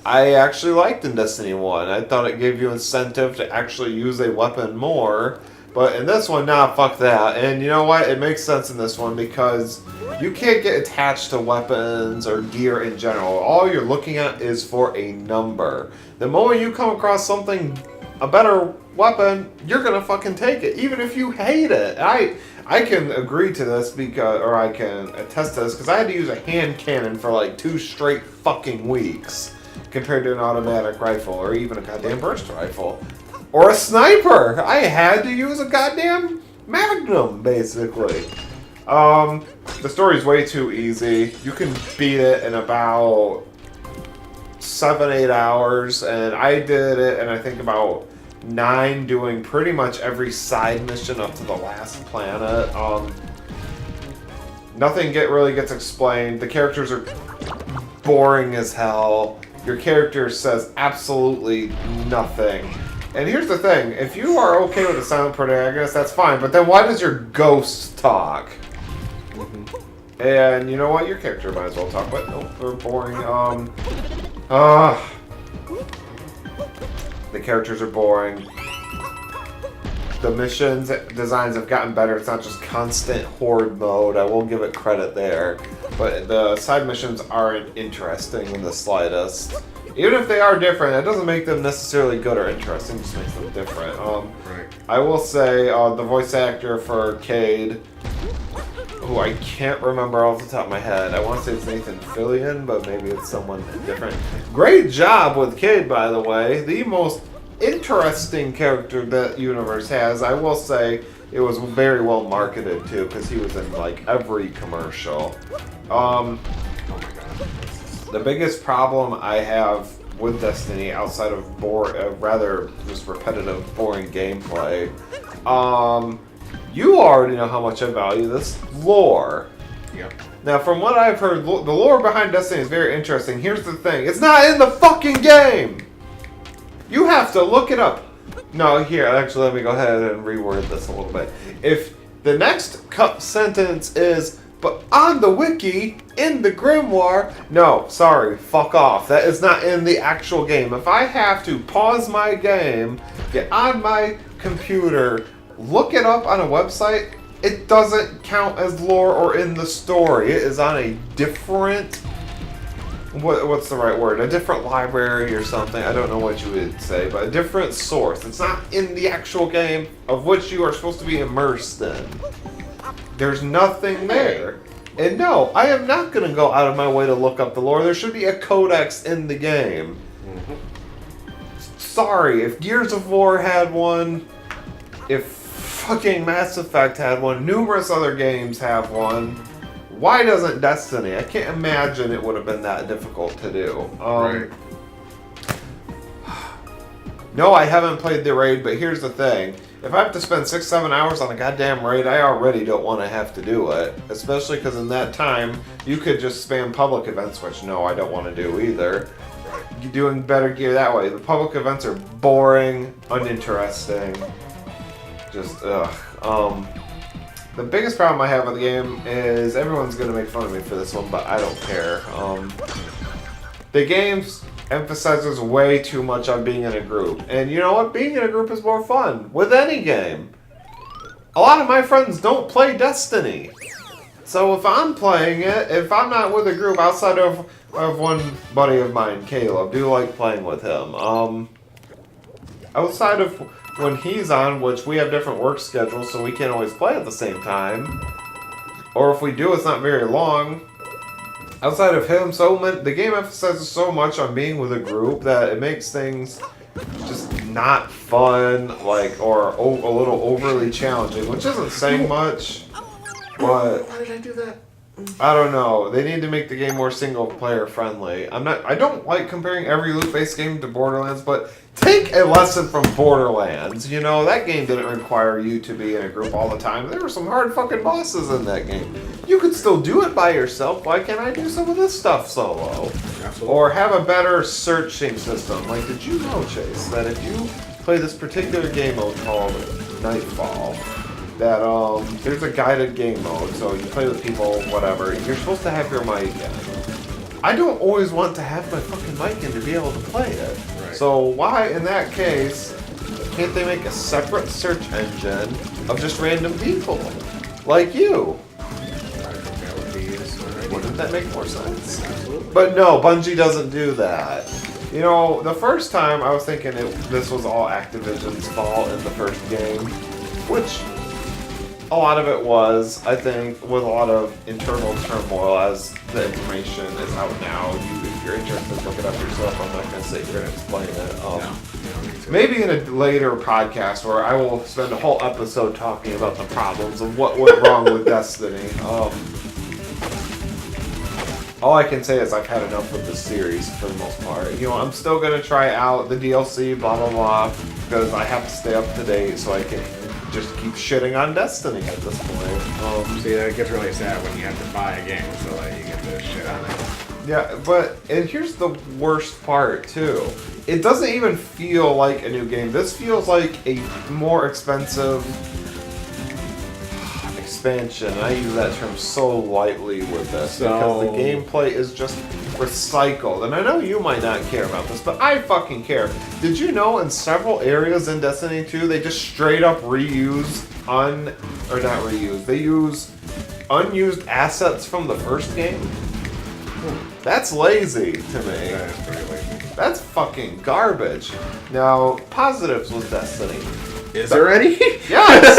I actually liked in Destiny 1. I thought it gave you incentive to actually use a weapon more, But in this one, nah, fuck that. And you know what? It makes sense in this one because you can't get attached to weapons or gear in general. All you're looking at is for a number. The moment you come across something, a better weapon, you're gonna fucking take it, even if you hate it. I can agree to this because, or I can attest to this because I had to use a hand cannon for like 2 straight fucking weeks compared to an automatic rifle or even a goddamn burst rifle. Or a sniper! I had to use a goddamn magnum, basically. The story's way too easy. You can beat it in about 7-8 hours, and I did it in I think about 9, doing pretty much every side mission up to the last planet. Nothing really gets explained. The characters are boring as hell. Your character says absolutely nothing. And here's the thing, if you are okay with the silent protagonist, that's fine, but then why does your ghost talk? And you know what, your character might as well talk, but nope, they're boring. The characters are boring. The missions designs have gotten better, it's not just constant horde mode, I will give it credit there. But the side missions aren't interesting in the slightest. Even if they are different, that doesn't make them necessarily good or interesting, it just makes them different. Right. I will say the voice actor for Cade, who I can't remember off the top of my head. I want to say it's Nathan Fillion, but maybe it's someone different. Great job with Cade, by the way. The most interesting character that universe has. I will say it was very well marketed too, because he was in like every commercial. Oh my god. The biggest problem I have with Destiny, outside of rather just repetitive, boring gameplay, you already know how much I value this lore. Yep. Now, from what I've heard, the lore behind Destiny is very interesting. Here's the thing. It's not in the fucking game! You have to look it up. No, here, actually, let me go ahead and reword this a little bit. If the next sentence is, but on the wiki, in the grimoire, no, sorry, fuck off. That is not in the actual game. If I have to pause my game, get on my computer, look it up on a website, it doesn't count as lore or in the story. It is on a different, what's the right word? A different library or something. I don't know what you would say, but a different source. It's not in the actual game of which you are supposed to be immersed in. There's nothing there. And no, I am not going to go out of my way to look up the lore. There should be a codex in the game. Sorry, if Gears of War had one, if fucking Mass Effect had one, numerous other games have one, why doesn't Destiny? I can't imagine it would have been that difficult to do. Right. No, I haven't played the raid, but here's the thing. If I have to spend 6-7 hours on a goddamn raid, I already don't want to have to do it. Especially because in that time, you could just spam public events, which no, I don't want to do either. You're doing better gear that way. The public events are boring, uninteresting. Just, ugh. The biggest problem I have with the game is everyone's going to make fun of me for this one, but I don't care. The game emphasizes way too much on being in a group. And you know what? Being in a group is more fun with any game. A lot of my friends don't play Destiny. So if I'm playing it, if I'm not with a group outside of one buddy of mine, Caleb, do like playing with him. Outside of when he's on, which we have different work schedules, so we can't always play at the same time. Or if we do, it's not very long. Outside of him, the game emphasizes so much on being with a group that it makes things just not fun, like, or a little overly challenging, which isn't saying much. But why did I do that? I don't know. They need to make the game more single-player friendly. I don't like comparing every loot-based game to Borderlands, but take a lesson from Borderlands. You know, that game didn't require you to be in a group all the time. There were some hard fucking bosses in that game. You could still do it by yourself. Why can't I do some of this stuff solo? Absolutely. Or have a better searching system. Like, did you know, Chase, that if you play this particular game mode called Nightfall, that there's a guided game mode, so you play with people, whatever. You're supposed to have your mic in. I don't always want to have my fucking mic in to be able to play it. Right. So why, in that case, can't they make a separate search engine of just random people? Like you. Wouldn't that make more sense? Absolutely. But no, Bungie doesn't do that. You know, the first time I was thinking this was all Activision's fault in the first game, which a lot of it was, I think, with a lot of internal turmoil as the information is out now. If you're interested, look it up yourself. I'm not going to sit here and explain it. Maybe in a later podcast where I will spend a whole episode talking about the problems of what went wrong with Destiny. All I can say is I've had enough of the series for the most part. You know, I'm still going to try out the DLC, blah, blah, blah, because I have to stay up to date so I can just keep shitting on Destiny at this point. See, that gets really sad when you have to buy a game so that you get to shit on it. Yeah, and here's the worst part, too. It doesn't even feel like a new game. This feels like a more expensive expansion. I use that term so lightly with this because the gameplay is just recycled. And I know you might not care about this, but I fucking care. Did you know in several areas in Destiny 2 they just straight up reuse they use unused assets from the first game? That's lazy to me. That is pretty lazy. That's fucking garbage. Now, positives with Destiny. Is there any? Yes!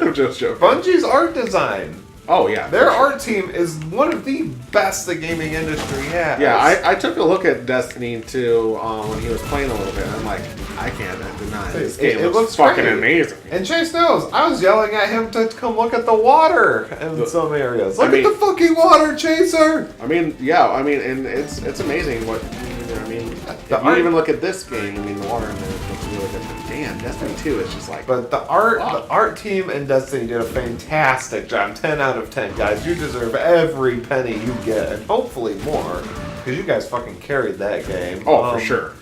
I'm just joking. Bungie's art design. Oh, yeah. Their art team is one of the best the gaming industry has. Yeah, I took a look at Destiny 2 when he was playing a little bit. I'm like, I can't deny this game looks fucking great. amazing. And Chase knows, I was yelling at him to come look at the water in some areas. Look at the fucking water, Chaser! And it's amazing what, if you even look at this game, the water in there looks really different. Damn, Destiny 2 is just like... But the art team in Destiny did a fantastic job. 10 out of 10, guys. You deserve every penny you get, and hopefully more, because you guys fucking carried that game. Oh, for sure.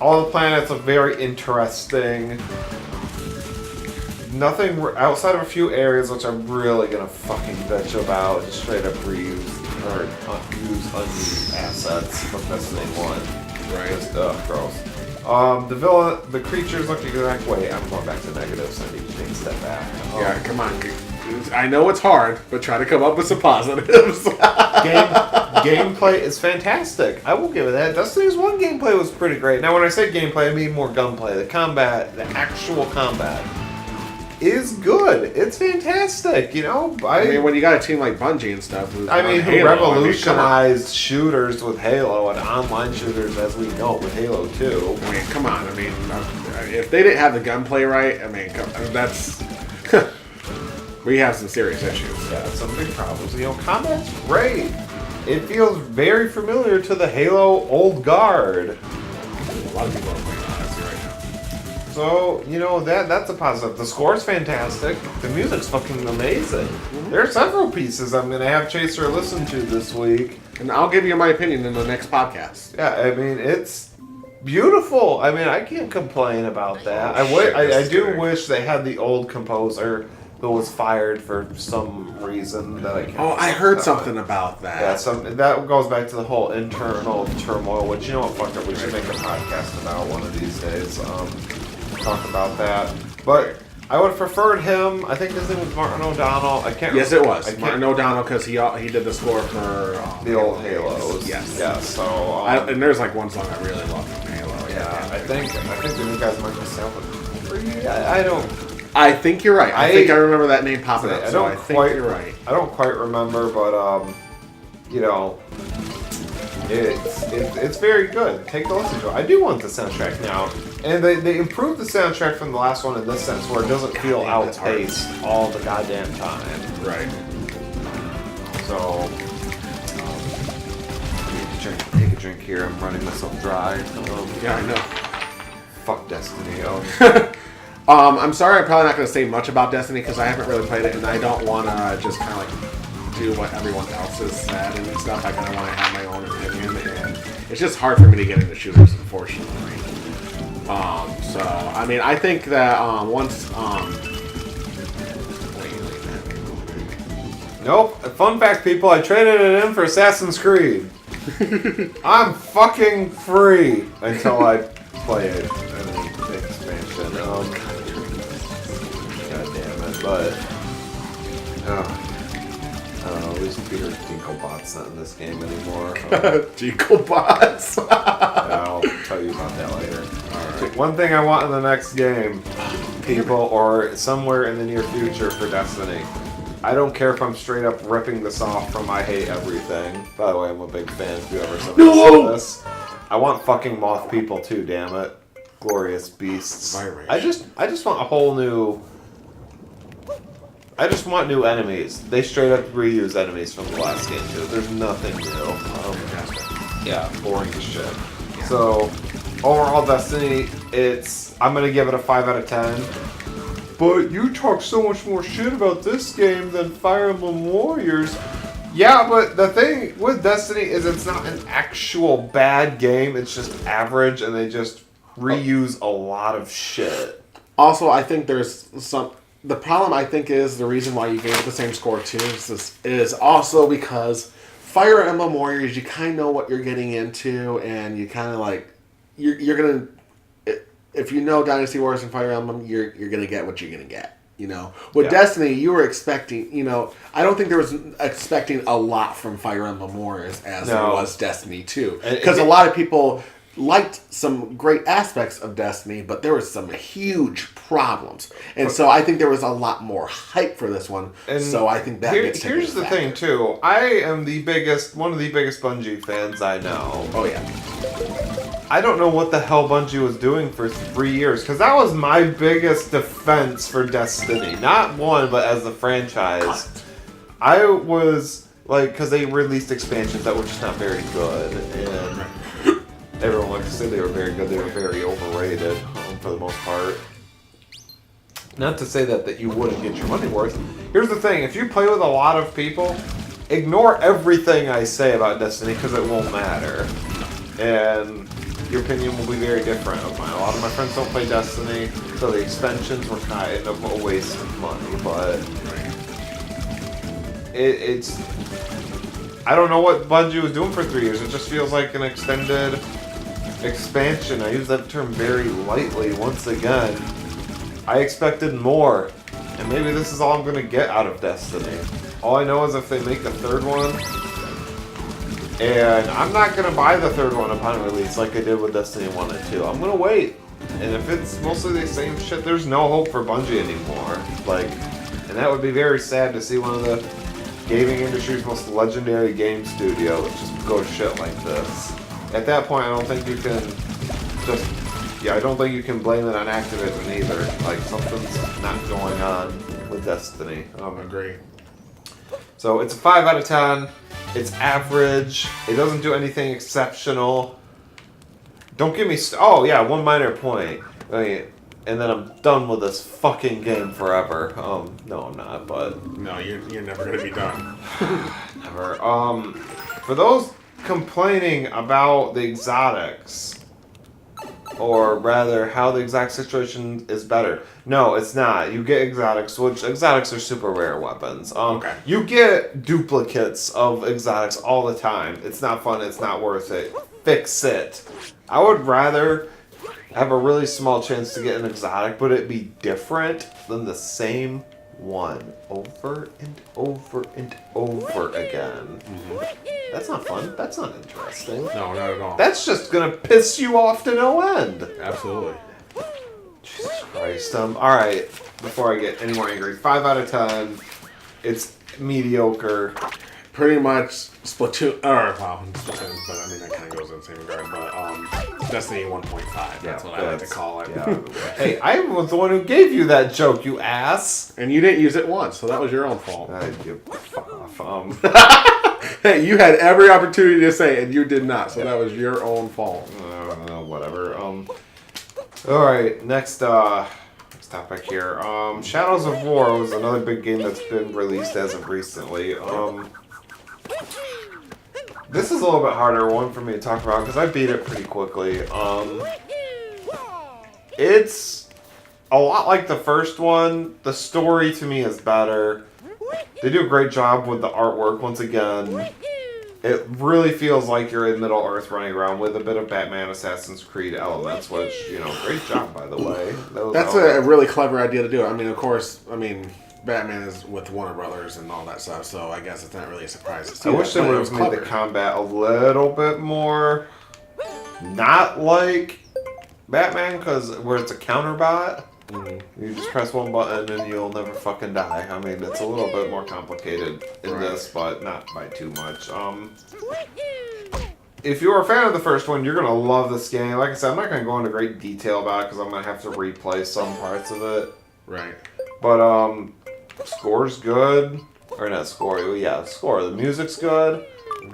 All the planets are very interesting. Nothing outside of a few areas which I'm really gonna fucking bitch about. Just straight up reuse or use unused assets from Destiny 1. Right. Just, gross. The creatures look exact. Wait, I'm going back to negatives. I need to take a step back. Yeah, come on. I know it's hard, but try to come up with some positives. Gameplay is fantastic. I will give it that. Destiny's 1 gameplay was pretty great. Now, when I say gameplay, I mean more gunplay. The combat, the actual combat, is good. It's fantastic. You know, when you got a team like Bungie and stuff, who revolutionized shooters with Halo and online shooters as we know with Halo 2. Come on. If they didn't have the gunplay right, that's we have some serious issues. Yeah, some big problems. Combat's great. It feels very familiar to the Halo old guard. A lot of people are playing Odyssey right now. So, that's a positive. The score's fantastic. The music's fucking amazing. Mm-hmm. There are several pieces I'm going to have Chaser listen to this week. And I'll give you my opinion in the next podcast. Yeah, it's beautiful. I can't complain about that. I do wish they had the old composer who was fired for some reason that I can't. Oh, I heard something about that. Yeah, that goes back to the whole internal turmoil, which, fuck it, we should make a podcast about one of these days. Talk about that. But I would have preferred him. I think his name was Martin O'Donnell. I can't. Yes, it was Martin O'Donnell because he did the score for the old Halos. Yes. Yeah. So. And there's one song I really love from Halo. Yeah, I think the new guys might be selling free. I don't. I think you're right. I think I remember that name popping up. I think you're right. I don't quite remember, but it's very good. Take a listen to it. I do want the soundtrack now, and they improved the soundtrack from the last one in this sense, where it doesn't feel outpaced all the goddamn time. Right. So, I need to take a drink here. I'm running myself dry. Yeah, I know. Fuck Destiny. I'm sorry, I'm probably not going to say much about Destiny because I haven't really played it, and I don't want to just kind of do what everyone else has said and stuff. I kind of want to have my own opinion, and it's just hard for me to get into shooters, unfortunately. I think that once Nope. Fun fact, people, I traded it in for Assassin's Creed. I'm fucking free until I play it in the expansion. But I don't know. At least Peter Dinklebot's not in this game anymore. Dinklebots. I'll tell you about that later. Alright. One thing I want in the next game, people, or somewhere in the near future for Destiny. I don't care if I'm straight up ripping this off from I Hate Everything. By the way, I'm a big fan if you ever saw this. I want fucking moth people too, damn it. Glorious beasts. I just want a whole new... I just want new enemies. They straight up reuse enemies from the last game too. There's nothing new. Yeah, boring as shit. Yeah. So, overall Destiny, I'm gonna give it a 5 out of 10. But you talk so much more shit about this game than Fire Emblem Warriors. Yeah, but the thing with Destiny is it's not an actual bad game. It's just average, and they just reuse a lot of shit. Also, I think there's some... The problem, I think, is the reason why you gave it the same score, too, is also because Fire Emblem Warriors, you kind of know what you're getting into, and you kind of, like... You're going to... If you know Dynasty Warriors and Fire Emblem, you're going to get what you're going to get, you know? With Destiny, you were expecting, you know... I don't think there was expecting a lot from Fire Emblem Warriors as there was Destiny 2. Because a lot of people... liked some great aspects of Destiny, but there was some huge problems. And so I think there was a lot more hype for this one. And so I think that here's the thing too. I am one of the biggest Bungie fans I know. Oh yeah. I don't know what the hell Bungie was doing for 3 years, because that was my biggest defense for Destiny. Not one, but as a franchise. I was like, because they released expansions that were just not very good, and everyone liked to say they were very good. They were very overrated for the most part. Not to say that you wouldn't get your money worth. Here's the thing. If you play with a lot of people, ignore everything I say about Destiny because it won't matter. And your opinion will be very different of mine. A lot of my friends don't play Destiny, so the expansions were kind of a waste of money. But it's... I don't know what Bungie was doing for 3 years. It just feels like an extended... expansion. I use that term very lightly once again. I expected more, and maybe this is all I'm going to get out of Destiny. All I know is if they make the third one, and I'm not going to buy the third one upon release like I did with Destiny 1 and 2. I'm going to wait, and if it's mostly the same shit, there's no hope for Bungie anymore. Like, and that would be very sad to see one of the gaming industry's most legendary game studios just go shit like this. At that point, I don't think you can I don't think you can blame it on Activision either. Like, something's not going on with Destiny. I agree. So, it's a 5 out of 10. It's average. It doesn't do anything exceptional. Don't give me... oh, yeah, one minor point. And then I'm done with this fucking game forever. No, I'm not, but... No, you're never going to be done. Never. For those... complaining about the exotics, or rather how the exotic situation is better. No, it's not. You get exotics, which exotics are super rare weapons. Okay. You get duplicates of exotics all the time. It's not fun. It's not worth it. Fix it. I would rather have a really small chance to get an exotic, but it be different than the same one over and over and over again. Mm-hmm. That's not fun. That's not interesting. No, not at all. That's just gonna piss you off to no end. Absolutely. Jesus Christ. Alright, before I get any more angry, 5 out of 10. It's mediocre. Pretty much Splatoon, but I mean that kind of goes in the same regard, but Destiny 1.5, that's what I like to call it. Yeah. Hey, I was the one who gave you that joke, you ass! And you didn't use it once, so that was your own fault. Fuck off. Hey, you had every opportunity to say it, and you did not, so that was your own fault. Whatever. Alright, next topic here. Shadows of War was another big game that's been released as of recently. This is a little bit harder one for me to talk about because I beat it pretty quickly. It's a lot like the first one. The story to me is better. They do a great job with the artwork once again. It really feels like you're in Middle Earth running around with a bit of Batman Assassin's Creed elements, which, great job, by the way. That's a really clever idea to do. I mean, of course, Batman is with Warner Brothers and all that stuff, so I guess it's not really a surprise to see I that, wish they but would it have was made the clever. combat a little bit more not like Batman, because where it's a counterbot, you just press one button and you'll never fucking die. I mean, it's a little bit more complicated in Right. this, but not by too much. If you're a fan of the first one, you're gonna love this game. Like I said, I'm not gonna go into great detail about it because I'm gonna have to replay some parts of it. Right. But score's good, or not score? Yeah, score. The music's good.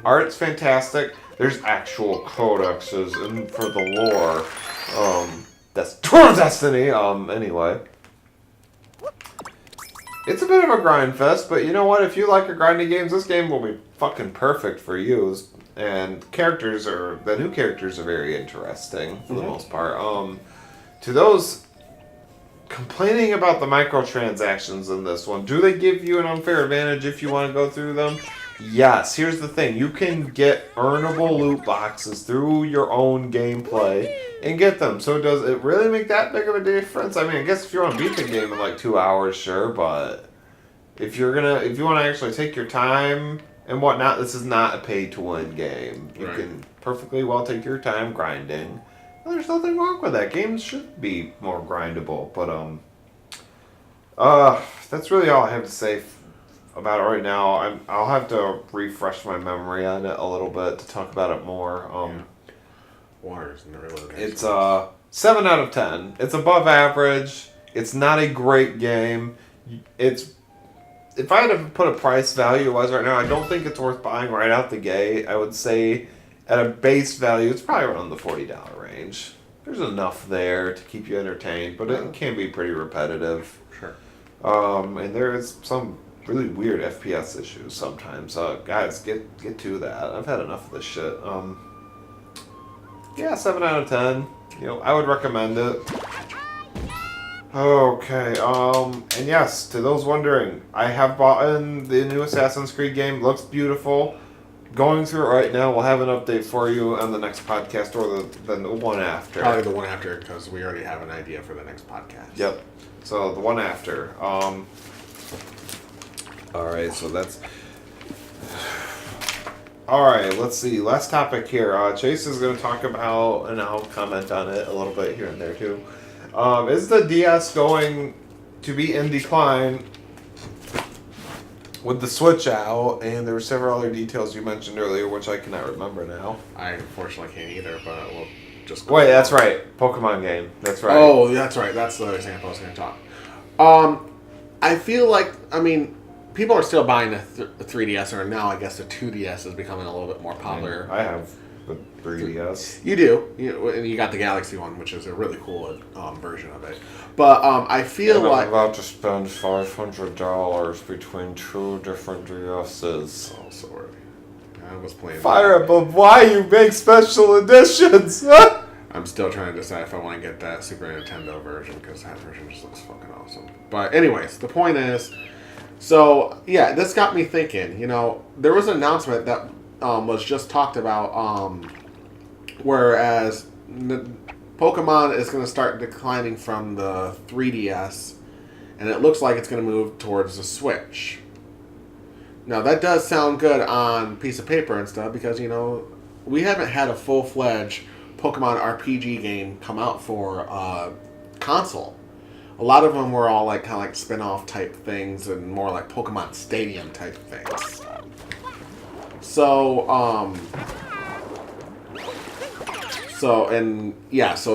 Art's fantastic. There's actual codexes and for the lore. That's Torn Destiny. Anyway. It's a bit of a grind fest, but you know what? If you like your grinding games, this game will be fucking perfect for you. And the new characters are very interesting for the most part. To those complaining about the microtransactions in this one, do they give you an unfair advantage if you want to go through them? Yes. Here's the thing. You can get earnable loot boxes through your own gameplay and get them. So does it really make that big of a difference? I mean, I guess if you want to beat the game in like 2 hours, sure, but if you want to actually take your time and whatnot, this is not a pay-to-win game. You Right. can perfectly well take your time grinding. Well, there's nothing wrong with that. Games should be more grindable, but that's really all I have to say about it right now. I'll have to refresh my memory on it a little bit to talk about it more. Waters never really It's 7 out of 10. It's above average. It's not a great game. It's if I had to put a price value wise right now, I don't think it's worth buying right out the gate. I would say at a base value, it's probably around the $40 range. There's enough there to keep you entertained, but it can be pretty repetitive. Sure. And there is some really weird FPS issues sometimes. Guys, get to that. I've had enough of this shit. Yeah, 7 out of 10. I would recommend it. Okay, and yes, to those wondering, I have bought in the new Assassin's Creed game. Looks beautiful. Going through it right now. We'll have an update for you on the next podcast or the one after. Probably the one after, because we already have an idea for the next podcast. Yep. So the one after. Alright, so that's... Alright, let's see. Last topic here. Chase is going to talk about, and I'll comment on it a little bit here and there too. Is the DS going to be in decline with the Switch out? And there were several other details you mentioned earlier, which I cannot remember now. I unfortunately can't either, but we'll just... Wait, that's right. Pokemon game. That's right. Oh, that's right. That's the other example I was going to talk. I feel like, people are still buying the 3DS, or now I guess the 2DS is becoming a little bit more popular. I have the 3DS. You do. And you got the Galaxy one, which is a really cool version of it. But I feel I'm like... about to spend $500 between 2 different DSs. Oh, sorry. I was playing... Fire Emblem, why you make special editions? I'm still trying to decide if I want to get that Super Nintendo version, because that version just looks fucking awesome. But anyways, the point is... So, yeah, this got me thinking. There was an announcement that was just talked about, whereas Pokemon is going to start declining from the 3DS, and it looks like it's going to move towards the Switch. Now, that does sound good on a piece of paper and stuff, because, we haven't had a full-fledged Pokemon RPG game come out for console. A lot of them were all kind of like spin-off type things and more like Pokemon Stadium type things. So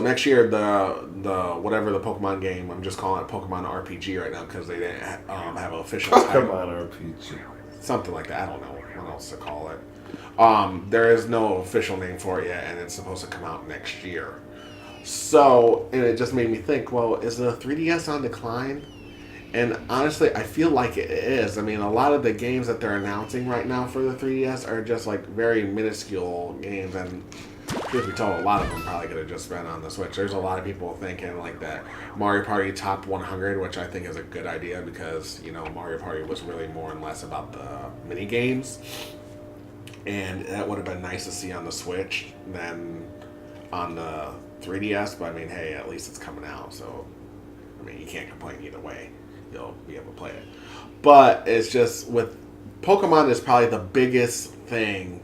next year the whatever the Pokemon game, I'm just calling it Pokemon RPG right now because they didn't have an official title. Pokemon RPG. Something like that. I don't know what else to call it. There is no official name for it yet, and it's supposed to come out next year. So, and it just made me think, well, is the 3DS on decline? And honestly, I feel like it is. A lot of the games that they're announcing right now for the 3DS are just very minuscule games, and truth be told, a lot of them probably could have just been on the Switch. There's a lot of people thinking that Mario Party Top 100, which I think is a good idea because, Mario Party was really more and less about the mini games. And that would have been nice to see on the Switch than on the 3DS, but hey, at least it's coming out, so you can't complain either way. you'll be able to play it. But it's just with Pokemon is probably the biggest thing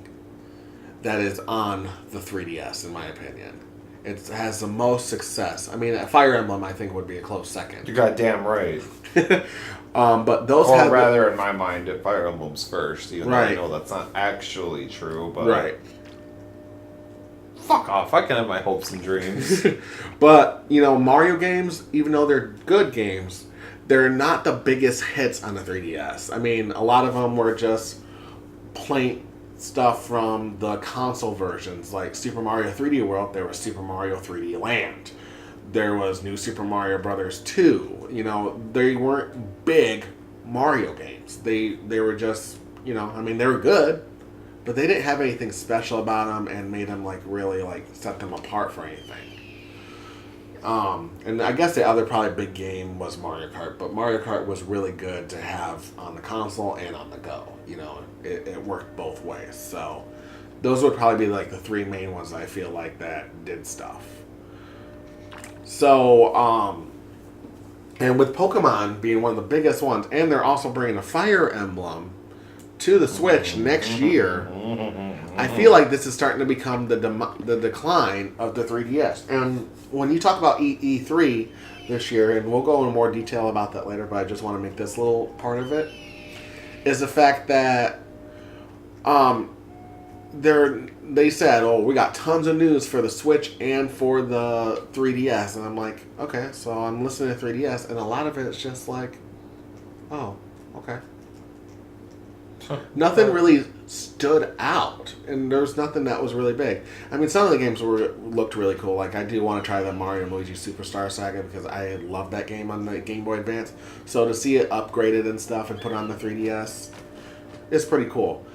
that is on the 3DS, in my opinion. It has the most success. I mean, Fire Emblem, I think, would be a close second. You got damn right. But those Or have rather, in my mind, Fire Emblem's first, even though I Right. know that's not actually true. But right. fuck off. I can have my hopes and dreams. But, Mario games, even though they're good games, they're not the biggest hits on the 3DS. I mean, a lot of them were just plain stuff from the console versions. Like Super Mario 3D World, there was Super Mario 3D Land. There was New Super Mario Brothers 2. They weren't big Mario games. They were just, they were good, but they didn't have anything special about them and made them really set them apart for anything. And I guess the other probably big game was Mario Kart, but Mario Kart was really good to have on the console and on the go. It worked both ways. So those would probably be the three main ones I feel like that did stuff. So, and with Pokemon being one of the biggest ones, and they're also bringing a Fire Emblem to the Switch next year, I feel like this is starting to become the decline of the 3DS. And when you talk about E3 this year, and we'll go into more detail about that later, but I just want to make this little part of it, is the fact that they said, oh, we got tons of news for the Switch and for the 3DS. And I'm like, okay, so I'm listening to 3DS, and a lot of it is just like, oh, okay. Nothing really stood out, and there's nothing that was really big. I mean, some of the games looked really cool. Like, I do want to try the Mario and Luigi Superstar Saga because I love that game on the Game Boy Advance. So to see it upgraded and stuff and put on the 3DS, it's pretty cool.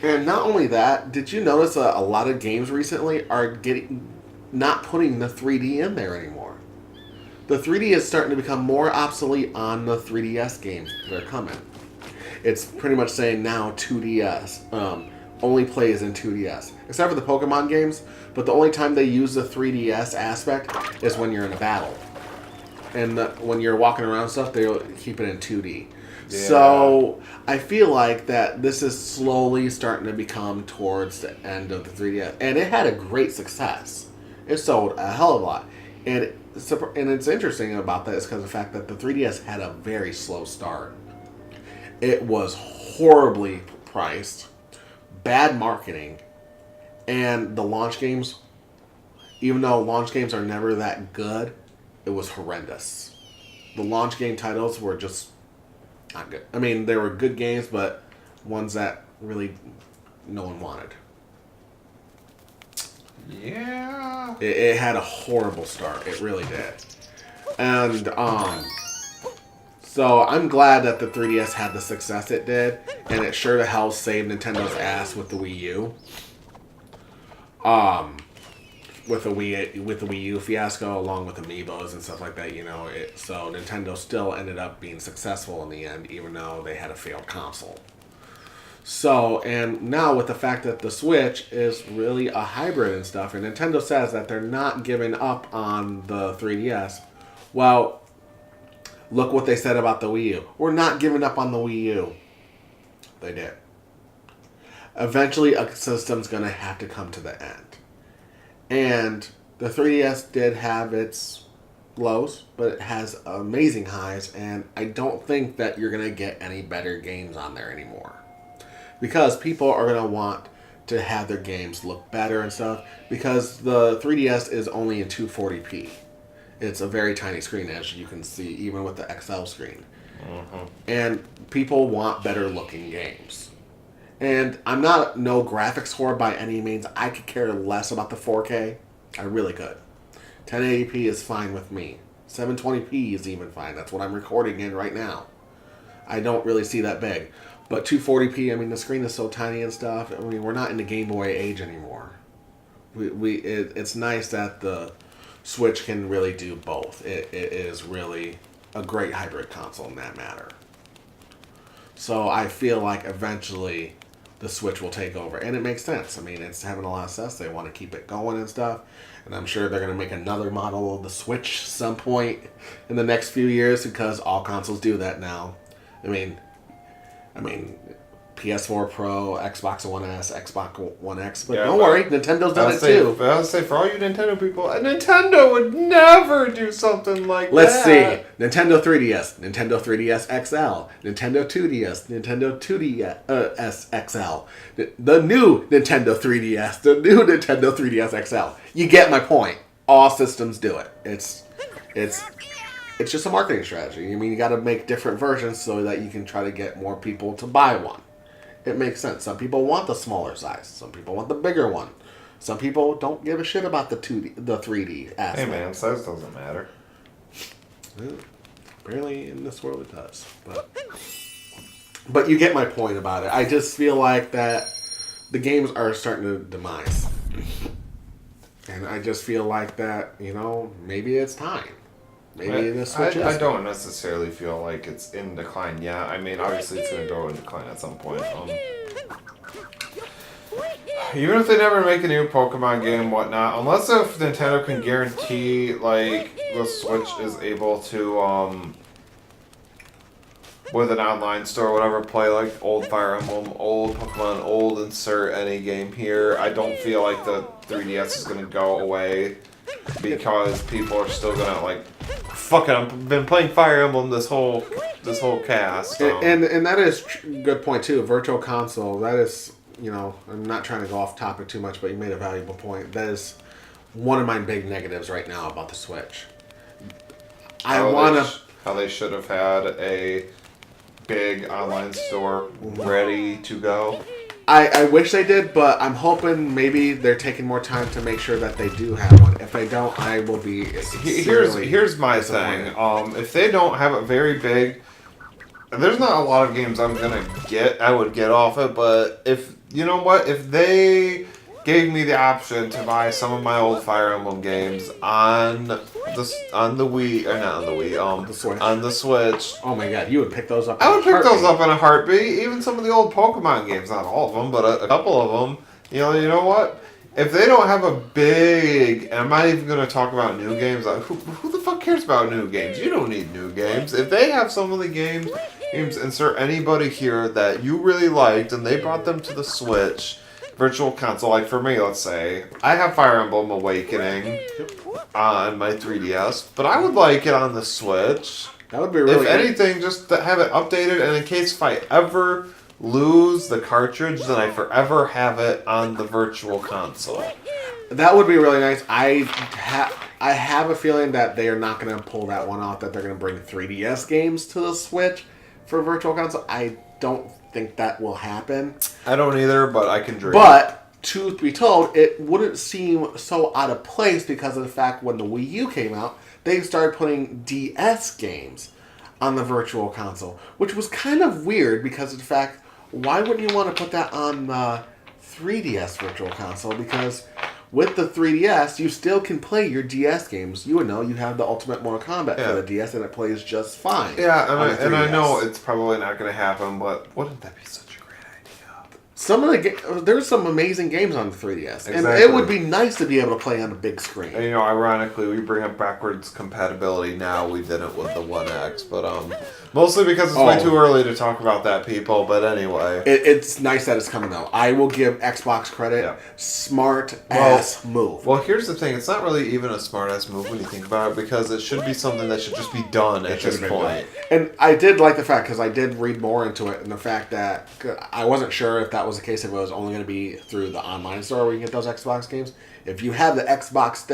And not only that, did you notice a lot of games recently are not putting the 3D in there anymore? The 3D is starting to become more obsolete on the 3DS games that are coming. It's pretty much saying now 2DS. Only plays in 2DS. Except for the Pokemon games, but the only time they use the 3DS aspect is when you're in a battle. And when you're walking around stuff, they'll keep it in 2D. Yeah. So I feel like that this is slowly starting to become towards the end of the 3DS. And it had a great success. It sold a hell of a lot. And it's interesting about that is because of the fact that the 3DS had a very slow start. It was horribly priced, bad marketing, and the launch games, even though launch games are never that good, it was horrendous. The launch game titles were just not good. I mean, they were good games, but ones that really no one wanted. Yeah. It had a horrible start. It really did. And, so I'm glad that the 3DS had the success it did, and it sure to hell saved Nintendo's ass with the Wii U. With the Wii U fiasco, along with Amiibos and stuff like that, so Nintendo still ended up being successful in the end, even though they had a failed console. So, and now with the fact that the Switch is really a hybrid and stuff, and Nintendo says that they're not giving up on the 3DS, well, look what they said about the Wii U. We're not giving up on the Wii U. They did. Eventually, a system's going to have to come to the end. And the 3DS did have its lows, but it has amazing highs, and I don't think that you're going to get any better games on there anymore. Because people are going to want to have their games look better and stuff, because the 3DS is only in 240p. It's a very tiny screen, as you can see, even with the XL screen. Mm-hmm. And people want better looking games. And I'm not no graphics whore by any means. I could care less about the 4K. I really could. 1080p is fine with me. 720p is even fine. That's what I'm recording in right now. I don't really see that big. But 240p, I mean, the screen is so tiny and stuff. I mean, we're not in the Game Boy age anymore. It's nice that the Switch can really do both. It is really a great hybrid console in that matter. So I feel like eventually the Switch will take over. And it makes sense. I mean, it's having a lot of success. They want to keep it going and stuff. And I'm sure they're going to make another model of the Switch some point in the next few years because all consoles do that now. I mean, PS4 Pro, Xbox One S, Xbox One X, but don't worry, Nintendo's done it too. I would say for all you Nintendo people, Nintendo would never do something like Let's that. see. Nintendo 3DS, Nintendo 3DS XL, Nintendo 2DS, Nintendo 2DS XL, the new Nintendo 3DS, the new Nintendo 3DS XL. You get my point. All systems do it. It's just a marketing strategy. I mean, you got to make different versions so that you can try to get more people to buy one. It makes sense. Some people want the smaller size. Some people want the bigger one. Some people don't give a shit about the 3D aspect. Hey man, size doesn't matter. Well, apparently in this world it does. But you get my point about it. I just feel like that the games are starting to demise. And I just feel like that, maybe it's time. Maybe the Switch I don't necessarily feel like it's in decline yet. I mean, obviously it's going to go in decline at some point. Even if they never make a new Pokemon game and whatnot, unless if Nintendo can guarantee, like, the Switch is able to, with an online store or whatever, play, like, old Fire Emblem, old Pokemon, old insert any game here, I don't feel like the 3DS is going to go away. Because people are still gonna fuck it. I've been playing Fire Emblem this whole cast. So. And that is a good point too. Virtual console. That is, I'm not trying to go off topic too much, but you made a valuable point. That is one of my big negatives right now about the Switch. How they should have had a big online store ready to go. I wish they did, but I'm hoping maybe they're taking more time to make sure that they do have one. If they don't, I will be Here's my thing. If they don't have it very big, there's not a lot of games I would get off it, but if they gave me the option to buy some of my old Fire Emblem games on the Wii, or not on the Wii, the Switch. On the Switch. Oh my god, you would pick those up. I would pick those up in a heartbeat. Even some of the old Pokemon games, not all of them, but a couple of them. You know what? If they don't have a big, and I'm not even going to talk about new games. Who the fuck cares about new games? You don't need new games. If they have some of the games, insert anybody here that you really liked, and they brought them to the Switch. Virtual console, like for me, let's say, I have Fire Emblem Awakening on my 3DS, but I would like it on the Switch. That would be really If anything, just to have it updated, and in case if I ever lose the cartridge, then I forever have it on the Virtual console. That would be really nice. I have a feeling that they are not going to pull that one off, that they're going to bring 3DS games to the Switch for Virtual console. I don't think that will happen. I don't either, but I can dream. But, truth be told, it wouldn't seem so out of place because of the fact when the Wii U came out, they started putting DS games on the Virtual console, which was kind of weird because of the fact, why wouldn't you want to put that on the 3DS Virtual console? Because with the 3DS, you still can play your DS games. You would know you have the Ultimate Mortal Kombat for the DS, and it plays just fine. Yeah, and I know it's probably not going to happen, but wouldn't that be such a great idea? There's some amazing games on the 3DS, exactly. And it would be nice to be able to play on the big screen. And, ironically, we bring up backwards compatibility now. We didn't with the One X, but mostly because it's way too early to talk about that, people. But anyway, it's nice that it's coming out. I will give Xbox credit. Yeah. Smart ass move. Well, here's the thing: it's not really even a smart ass move when you think about it, because it should be something that should just be done at this point. And I did like the fact, because I did read more into it, and the fact that I wasn't sure if that was the case, if it was only going to be through the online store where you can get those Xbox games. If you have the Xbox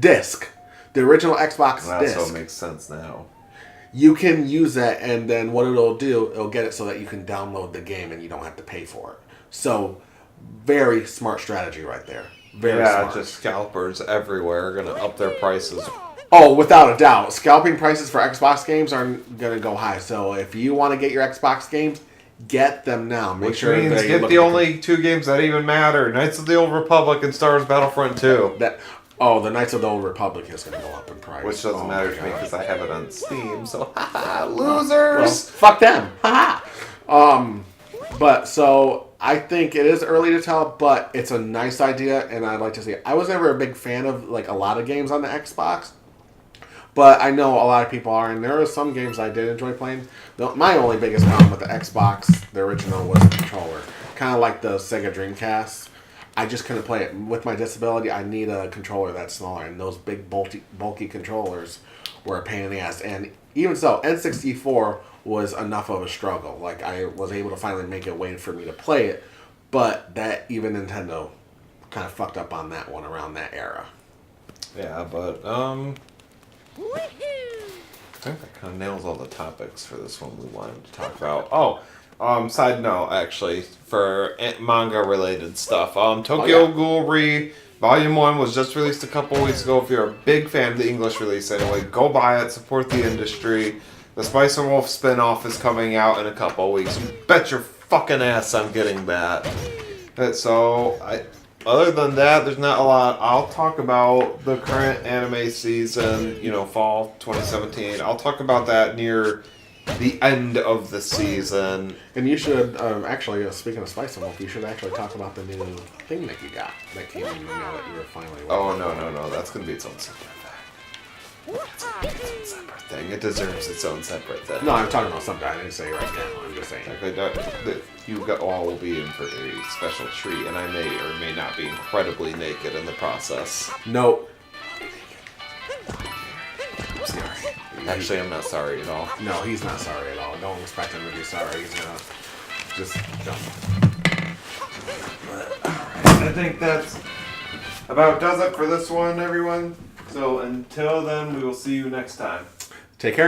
disc, the original Xbox disc, so it makes sense now. You can use that, and then what it'll do, it'll get it so that you can download the game and you don't have to pay for it. So, very smart strategy right there. Very smart. Just scalpers everywhere are going to up their prices. Oh, without a doubt. Scalping prices for Xbox games are going to go high. So, if you want to get your Xbox games, get them now. Make Which means get the only two games that even matter. Knights of the Old Republic and Star Wars Battlefront 2. The Knights of the Old Republic is going to go up in price. Which doesn't matter to me because I have it on Steam, so losers! Well, fuck them! But so I think it is early to tell, but it's a nice idea, and I'd like to see it. I was never a big fan of like a lot of games on the Xbox, but I know a lot of people are, and there are some games I did enjoy playing. My only biggest problem with the Xbox, the original, was the controller. Kind of like the Sega Dreamcast. I just couldn't play it. With my disability, I need a controller that's smaller, and those big bulky controllers were a pain in the ass. And even so, N64 was enough of a struggle. Like, I was able to finally make it wait for me to play it, but that even Nintendo kind of fucked up on that one around that era. Yeah, but I think that kind of nails all the topics for this one we wanted to talk about. Side note, actually, for manga-related stuff. Tokyo Ghoul Volume 1 was just released a couple weeks ago. If you're a big fan of the English release anyway, go buy it, support the industry. The Spice and Wolf spin-off is coming out in a couple weeks. You bet your fucking ass I'm getting that. Other than that, there's not a lot. I'll talk about the current anime season, fall 2017. I'll talk about that near the end of the season. And you should, actually, speaking of Spice and Wolf, you should actually talk about the new thing that you got that came in now that you were finally... Oh, no. That's going to be its own separate thing. It's going to be its own separate thing. It deserves its own separate thing. No, I'm talking about something. I didn't say right now. I'm just saying. You all will be in for a special treat, and I may or may not be incredibly naked in the process. Nope. I'm sorry. Actually, I'm not sorry at all. No, he's not sorry at all. Don't expect him to be sorry. He's gonna just jump. Alright, I think that's about does it for this one, everyone. So until then, we will see you next time. Take care.